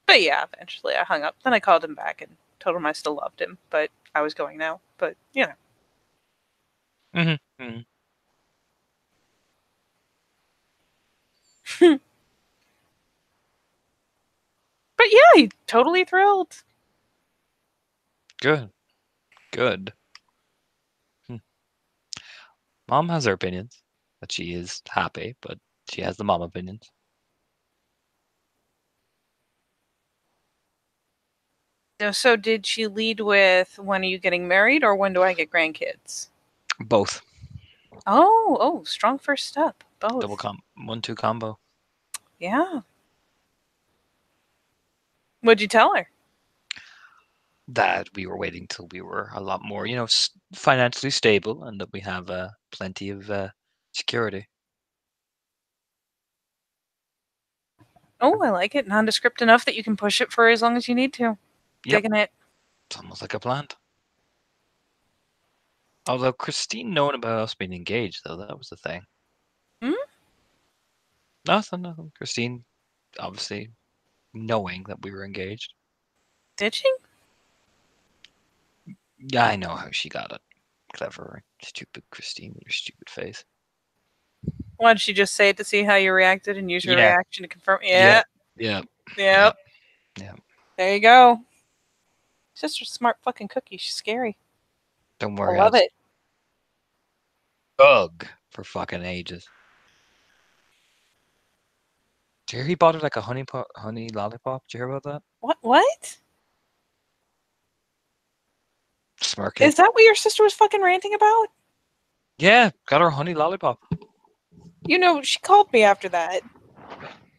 But yeah, eventually I hung up. Then I called him back and told him I still loved him, but I was going now. But you know. Mm-hmm. But yeah, he totally thrilled. Good. Good. Mom has her opinions, that she is happy, but she has the mom opinions. So did she lead with when are you getting married or when do I get grandkids? Both. Oh, strong first step. Double Both. 1-2 combo. Yeah. What'd you tell her? That we were waiting till we were a lot more, financially stable, and that we have plenty of security. Oh, I like it. Nondescript enough that you can push it for as long as you need to. Yep. Digging it. It's almost like a plant. Although Christine knowing about us being engaged, though, that was the thing. Hmm? Nothing. Christine, obviously, knowing that we were engaged. Did she? Yeah, I know how she got it. Clever, stupid Christine with her stupid face. Why did she just say it to see how you reacted and use your Yeah. reaction to confirm? Yeah. Yeah. Yep. Yeah. There you go. She's just a smart fucking cookie. She's scary. Don't I worry, love it. bug for fucking ages. Did you hear he bought her like a honey lollipop? Did you hear about that? What? Smirking. Is that what your sister was fucking ranting about? Yeah, got her a honey lollipop. You know, she called me after that.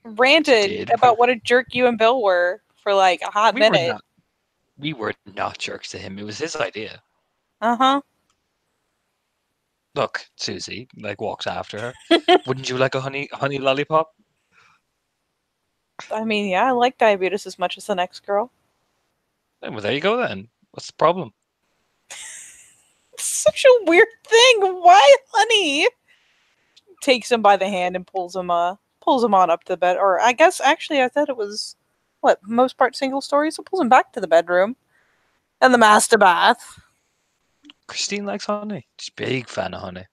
Ranted She did. about what a jerk you and Bill were for like a hot minute. We were not jerks to him. It was his idea. Uh-huh. Look, Susie, like walks after her. Wouldn't you like a honey lollipop? I mean, yeah, I like diabetes as much as the next girl. Well, there you go then. What's the problem? Such a weird thing. Why, honey? Takes him by the hand and pulls him on up to the bed. Or I guess actually I thought it was most part single story, so pulls him back to the bedroom and the master bath. Christine likes honey. She's a big fan of honey.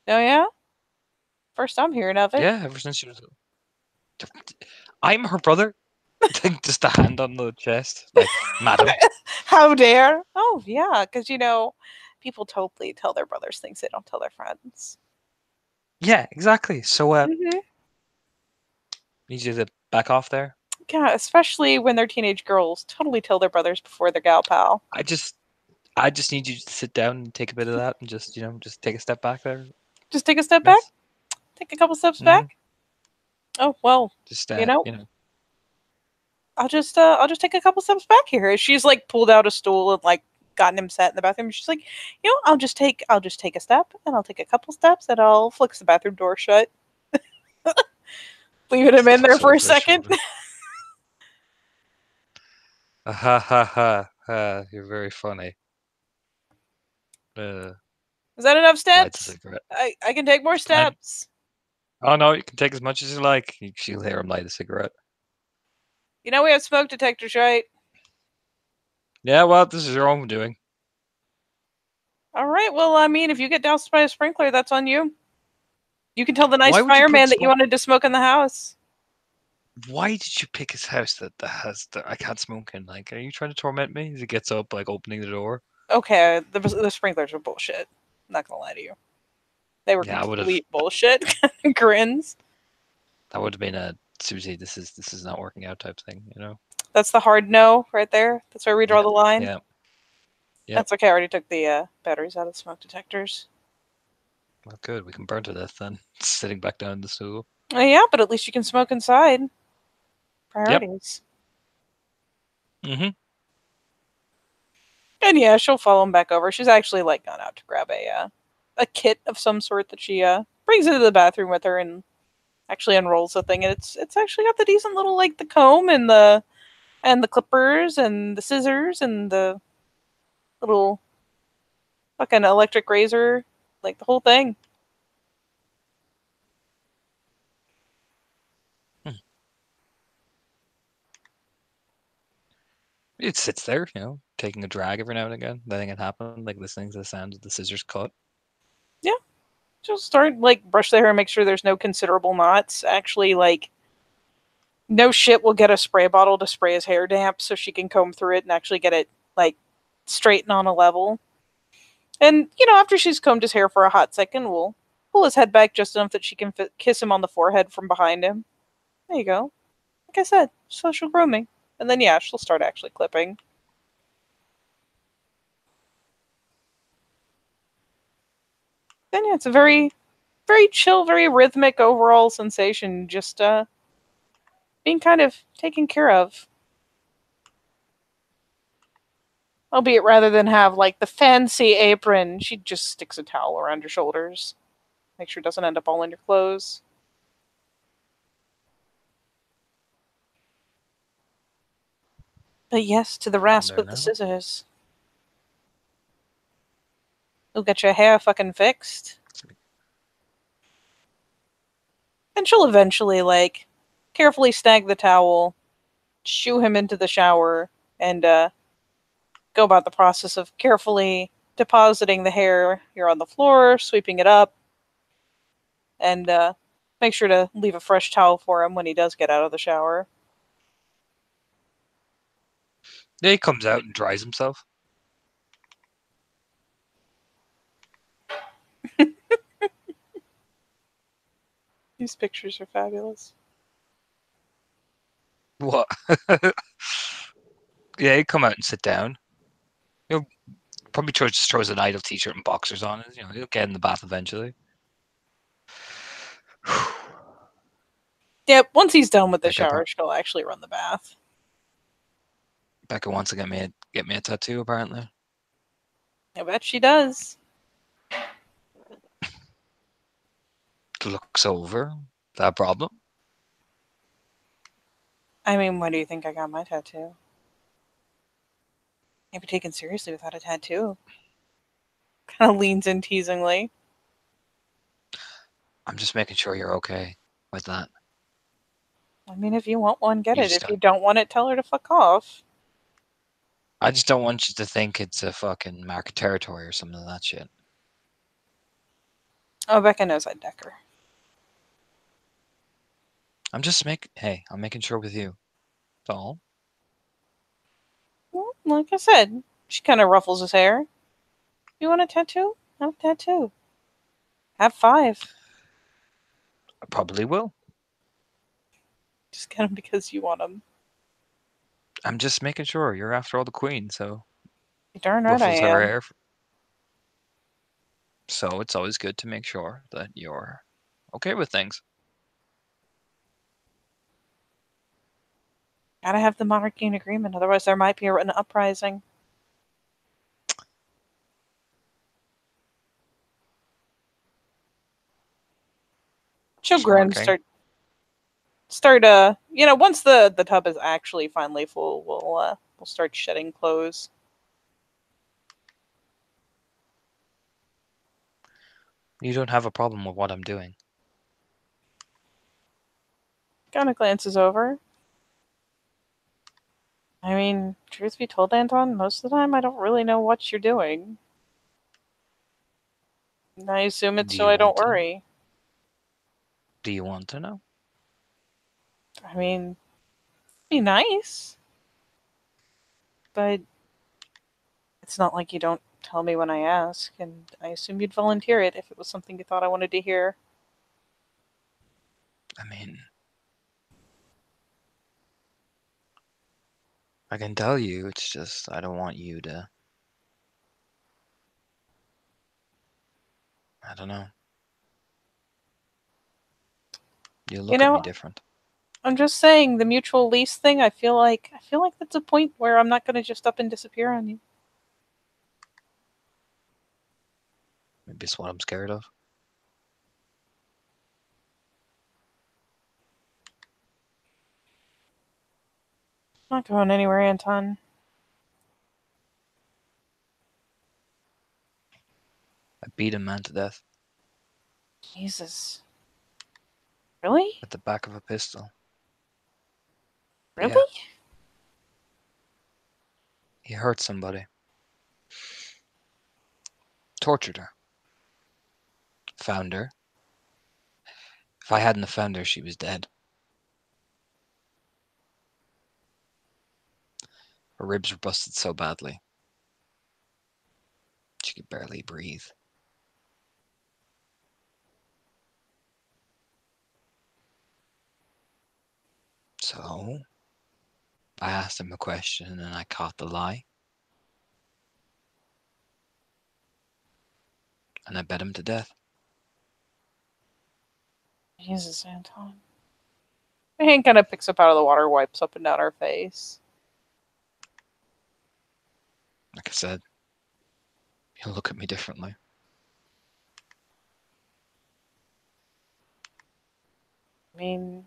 Oh yeah? First I'm hearing of it. Yeah, ever since she was. I'm her brother. Just a hand on the chest, like, madam. How dare? Oh yeah, because people totally tell their brothers things they don't tell their friends. Yeah, exactly. So, Mm-hmm. need you to back off there. Yeah, especially when they're teenage girls, totally tell their brothers before their gal pal. I just need you to sit down and take a bit of that, and just take a step back there. Just take a step Miss. back. Take a couple steps Mhm. back. Oh well, Just I'll just take a couple steps back here. She's like pulled out a stool and like gotten him set in the bathroom. She's like, I'll just take a step and I'll take a couple steps and I'll flick the bathroom door shut. Leaving him in there for a second. Ha ha ha! You're very funny. Is that enough Lights a steps? cigarette. I can take more steps. Oh no, you can take as much as you like. She'll hear him light a cigarette. We have smoke detectors, right? Yeah, well, this is your own doing. All right. Well, I mean, if you get doused by a sprinkler, that's on you. You can tell the nice Why would you put fireman that you smoke- wanted to smoke in the house. Why did you pick his house that has I can't smoke in? Like, are you trying to torment me as he gets up, like opening the door? Okay, the sprinklers were bullshit. I'm not gonna lie to you. They were Yeah, complete bullshit. Grins. That would have been a Susie, this is not working out type thing, you know? That's the hard no right there. That's where we draw Yeah, the line. Yeah. Yep. That's okay. I already took the batteries out of the smoke detectors. Well, good. We can burn to death then. Sitting back down in the stool. Yeah, but at least you can smoke inside. Priorities. Mm-hmm. And yeah, she'll follow him back over. She's actually like gone out to grab a kit of some sort that she brings into the bathroom with her and actually unrolls the thing. And it's actually got the decent little like the comb and the clippers and the scissors and the little fucking electric razor, like the whole thing. It sits there, you know, taking a drag every now and again, letting it happen, like listening to the sound of the scissors cut. She'll start like brush the hair and make sure there's no considerable knots. Actually, like no shit will get a spray bottle to spray his hair damp so she can comb through it and actually get it like straight and on a level. And you know, after she's combed his hair for a hot second, we'll pull his head back just enough that she can kiss him on the forehead from behind him. There you go. Like I said, social grooming. And then yeah, she'll start actually clipping. Then yeah, it's a very, very chill, very rhythmic overall sensation. Just being kind of taken care of. Albeit rather than have like the fancy apron, she just sticks a towel around your shoulders. Make sure it doesn't end up all in your clothes. But yes, to the rasp with the scissors. You'll get your hair fucking fixed. And she'll eventually, like, carefully snag the towel, shoo him into the shower, and go about the process of carefully depositing the hair here on the floor, sweeping it up, and make sure to leave a fresh towel for him when he does get out of the shower. Yeah, he comes out and dries himself. These pictures are fabulous. What? Yeah, he'd come out and sit down. He'll probably just throws an Idol t-shirt and boxers on it. You know, he'll get in the bath eventually. Yep, once he's done with the Becca shower, she'll actually run the bath. Becca wants to get me a tattoo, apparently. I bet she does. Looks over. That problem? I mean, why do you think I got my tattoo? Can't be taken seriously without a tattoo. Kind of leans in teasingly. I'm just making sure you're okay with that. I mean, if you want one, get You it. just If you don't want it, tell her to fuck off. I just don't want you to think it's a fucking market territory or something of that shit. Oh, Becca knows I'd deck her. I'm making sure with you. That's all. Well, like I said, she kind of ruffles his hair. You want a tattoo? Have a tattoo. Have 5. I probably will. Just kind of because you want them. I'm just making sure you're after all the queen, so You're darn right I ruffles her am. hair. So it's always good to make sure that you're okay with things. Gotta have the monarchy agreement, otherwise there might be an uprising. She'll grin, once the tub is actually finally full, we'll start shedding clothes. You don't have a problem with what I'm doing. Kind of glances over. I mean, truth be told, Anton, most of the time I don't really know what you're doing. And I assume it's so I don't worry. Do you want to know? I mean, be nice. But it's not like you don't tell me when I ask, and I assume you'd volunteer it if it was something you thought I wanted to hear. I mean, I can tell you, it's just I don't want you to. I don't know. You look at me different. I'm just saying the mutual lease thing. I feel like that's a point where I'm not going to just up and disappear on you. Maybe it's what I'm scared of. I'm not going anywhere, Anton. I beat a man to death Jesus. Really? with the back of a pistol. Really? Yeah. He hurt somebody. Tortured her. Found her. If I hadn't found her, she was dead. Her ribs were busted so badly. She could barely breathe. So, I asked him a question and I caught the lie. And I bet him to death. Jesus, Anton. Hank kind of picks up out of the water, wipes up and down her face. Like I said, he'll look at me differently. I mean,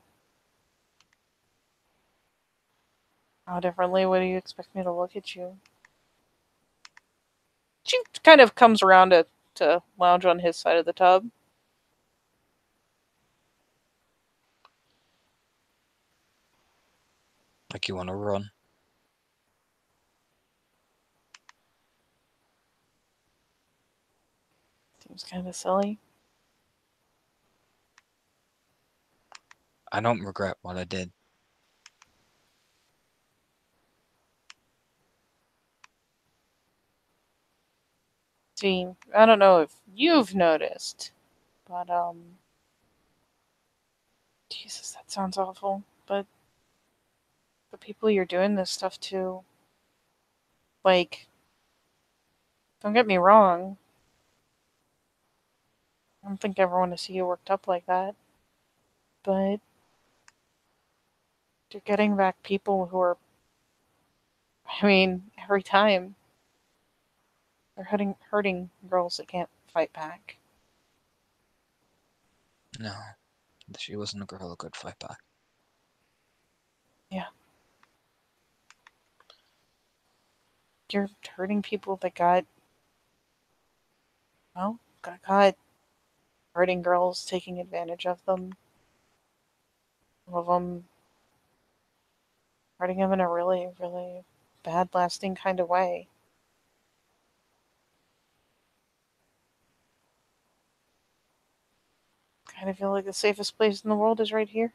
how differently would you expect me to look at you? She kind of comes around to lounge on his side of the tub. Like you want to run. Seems kind of silly. I don't regret what I did. See, I don't know if you've noticed, but Jesus, that sounds awful. But the people you're doing this stuff to, like, don't get me wrong. I don't think I ever want to see you worked up like that. But you're getting back people who are, I mean, every time they're hurting girls that can't fight back. No. She wasn't a girl who could fight back. Yeah. You're hurting people that got caught hurting girls, taking advantage of them. Some of them hurting them in a really, really bad, lasting kind of way. Kind of feel like the safest place in the world is right here.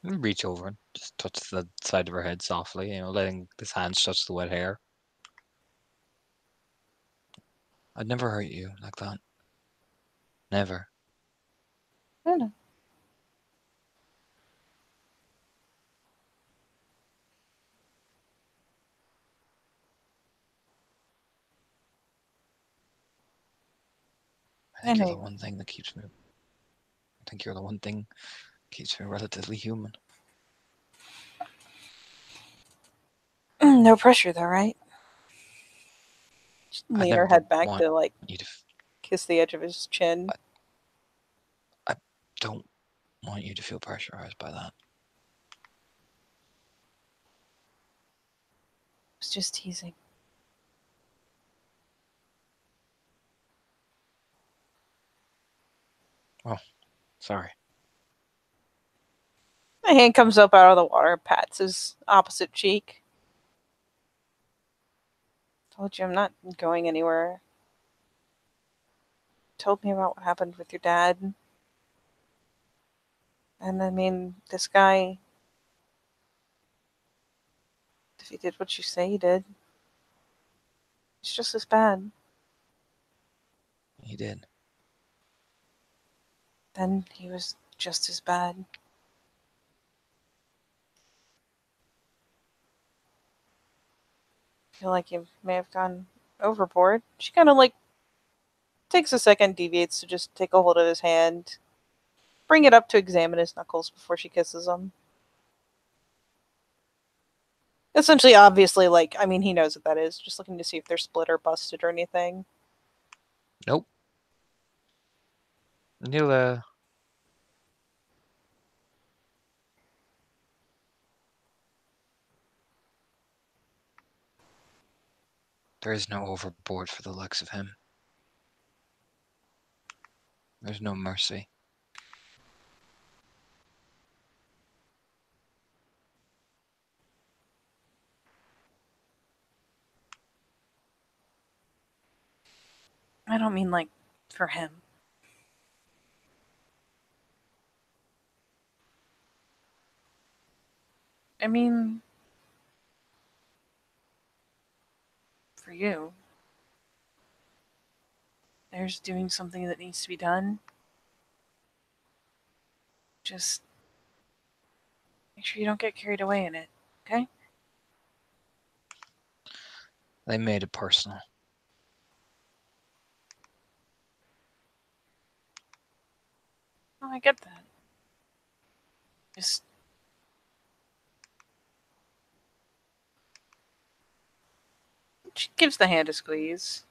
Reach over and just touch the side of her head softly, letting his hands touch the wet hair. I'd never hurt you like that. Never. I know. I think you're the one thing that keeps me. I think you're the one thing that keeps me relatively human. No pressure though, right? She I lean never her head would back want to like you to. kiss the edge of his chin. I don't want you to feel pressurized by that. I was just teasing. Oh, sorry. My hand comes up out of the water, pats his opposite cheek. Told you I'm not going anywhere. Told me about what happened with your dad. And I mean, this guy, if he did what you say he did, it's just as bad. He did. Then he was just as bad. feel like you may have gone overboard. She kind of like takes a second, deviates to just take a hold of his hand, bring it up to examine his knuckles before she kisses him. Essentially, obviously, like, I mean, he knows what that is, just looking to see if they're split or busted or anything. Nope. And he'll there is no overboard for the likes of him. There's no mercy. I don't mean, like, for him. I mean, for you. There's doing something that needs to be done. Just make sure you don't get carried away in it, okay? They made it personal. Oh, I get that. Just she gives the hand a squeeze,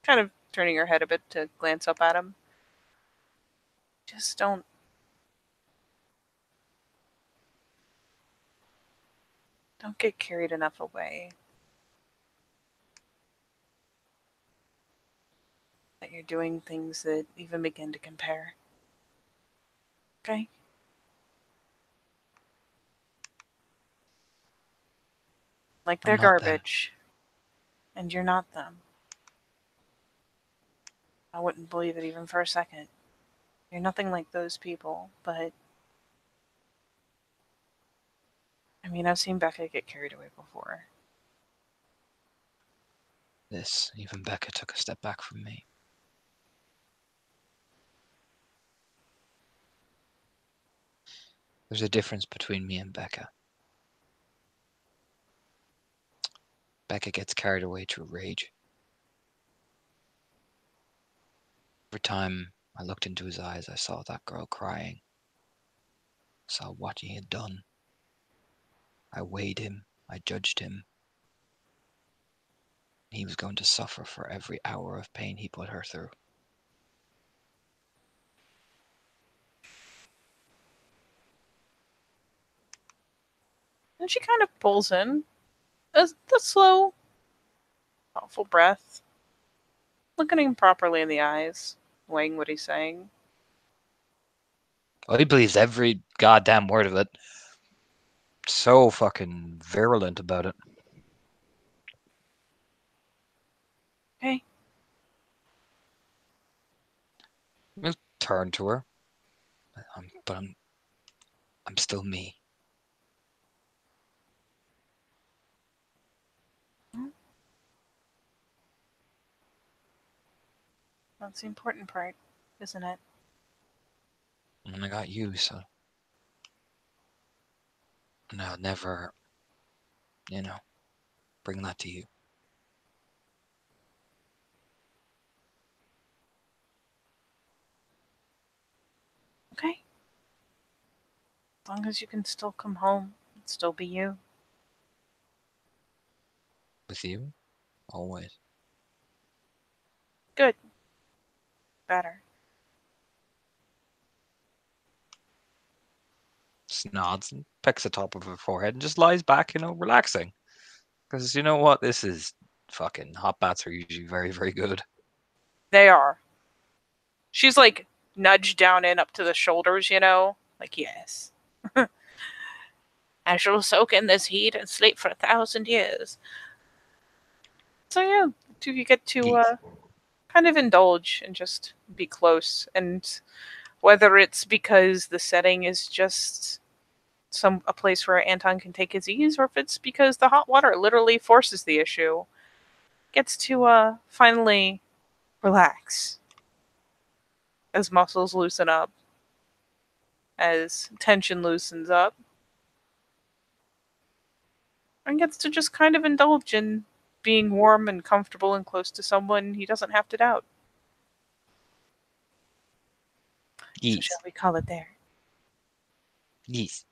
kind of turning her head a bit to glance up at him. Just don't get carried enough away that you're doing things that even begin to compare. Okay? Like they're I'm not them. garbage, and you're not them. I wouldn't believe it even for a second. You're nothing like those people, but I mean, I've seen Becca get carried away before. Even Becca took a step back from me. There's a difference between me and Becca. Becca gets carried away through rage. Every time I looked into his eyes, I saw that girl crying. Saw what he had done. I weighed him. I judged him. He was going to suffer for every hour of pain he put her through. And she kind of pulls in the slow, thoughtful breath, looking him properly in the eyes, weighing what he's saying. Oh, he believes every goddamn word of it. So fucking virulent about it. Okay. He'll turn to her. But I'm still me. That's the important part, isn't it? And I got you, so. And I'll never, bring that to you. Okay. As long as you can still come home and still be you. With you? Always. Good. Better. Just nods and pecks the top of her forehead and just lies back, relaxing. Because you know what? This is fucking hot baths are usually very, very good. They are. She's like nudged down in up to the shoulders, Like, yes. I shall soak in this heat and sleep for 1,000 years. So yeah, do you get to kind of indulge and just be close, and whether it's because the setting is just a place where Anton can take his ease, or if it's because the hot water literally forces the issue, gets to finally relax as muscles loosen up, as tension loosens up. and gets to just kind of indulge in being warm and comfortable and close to someone he doesn't have to doubt. So Yes. shall we call it there? Yes.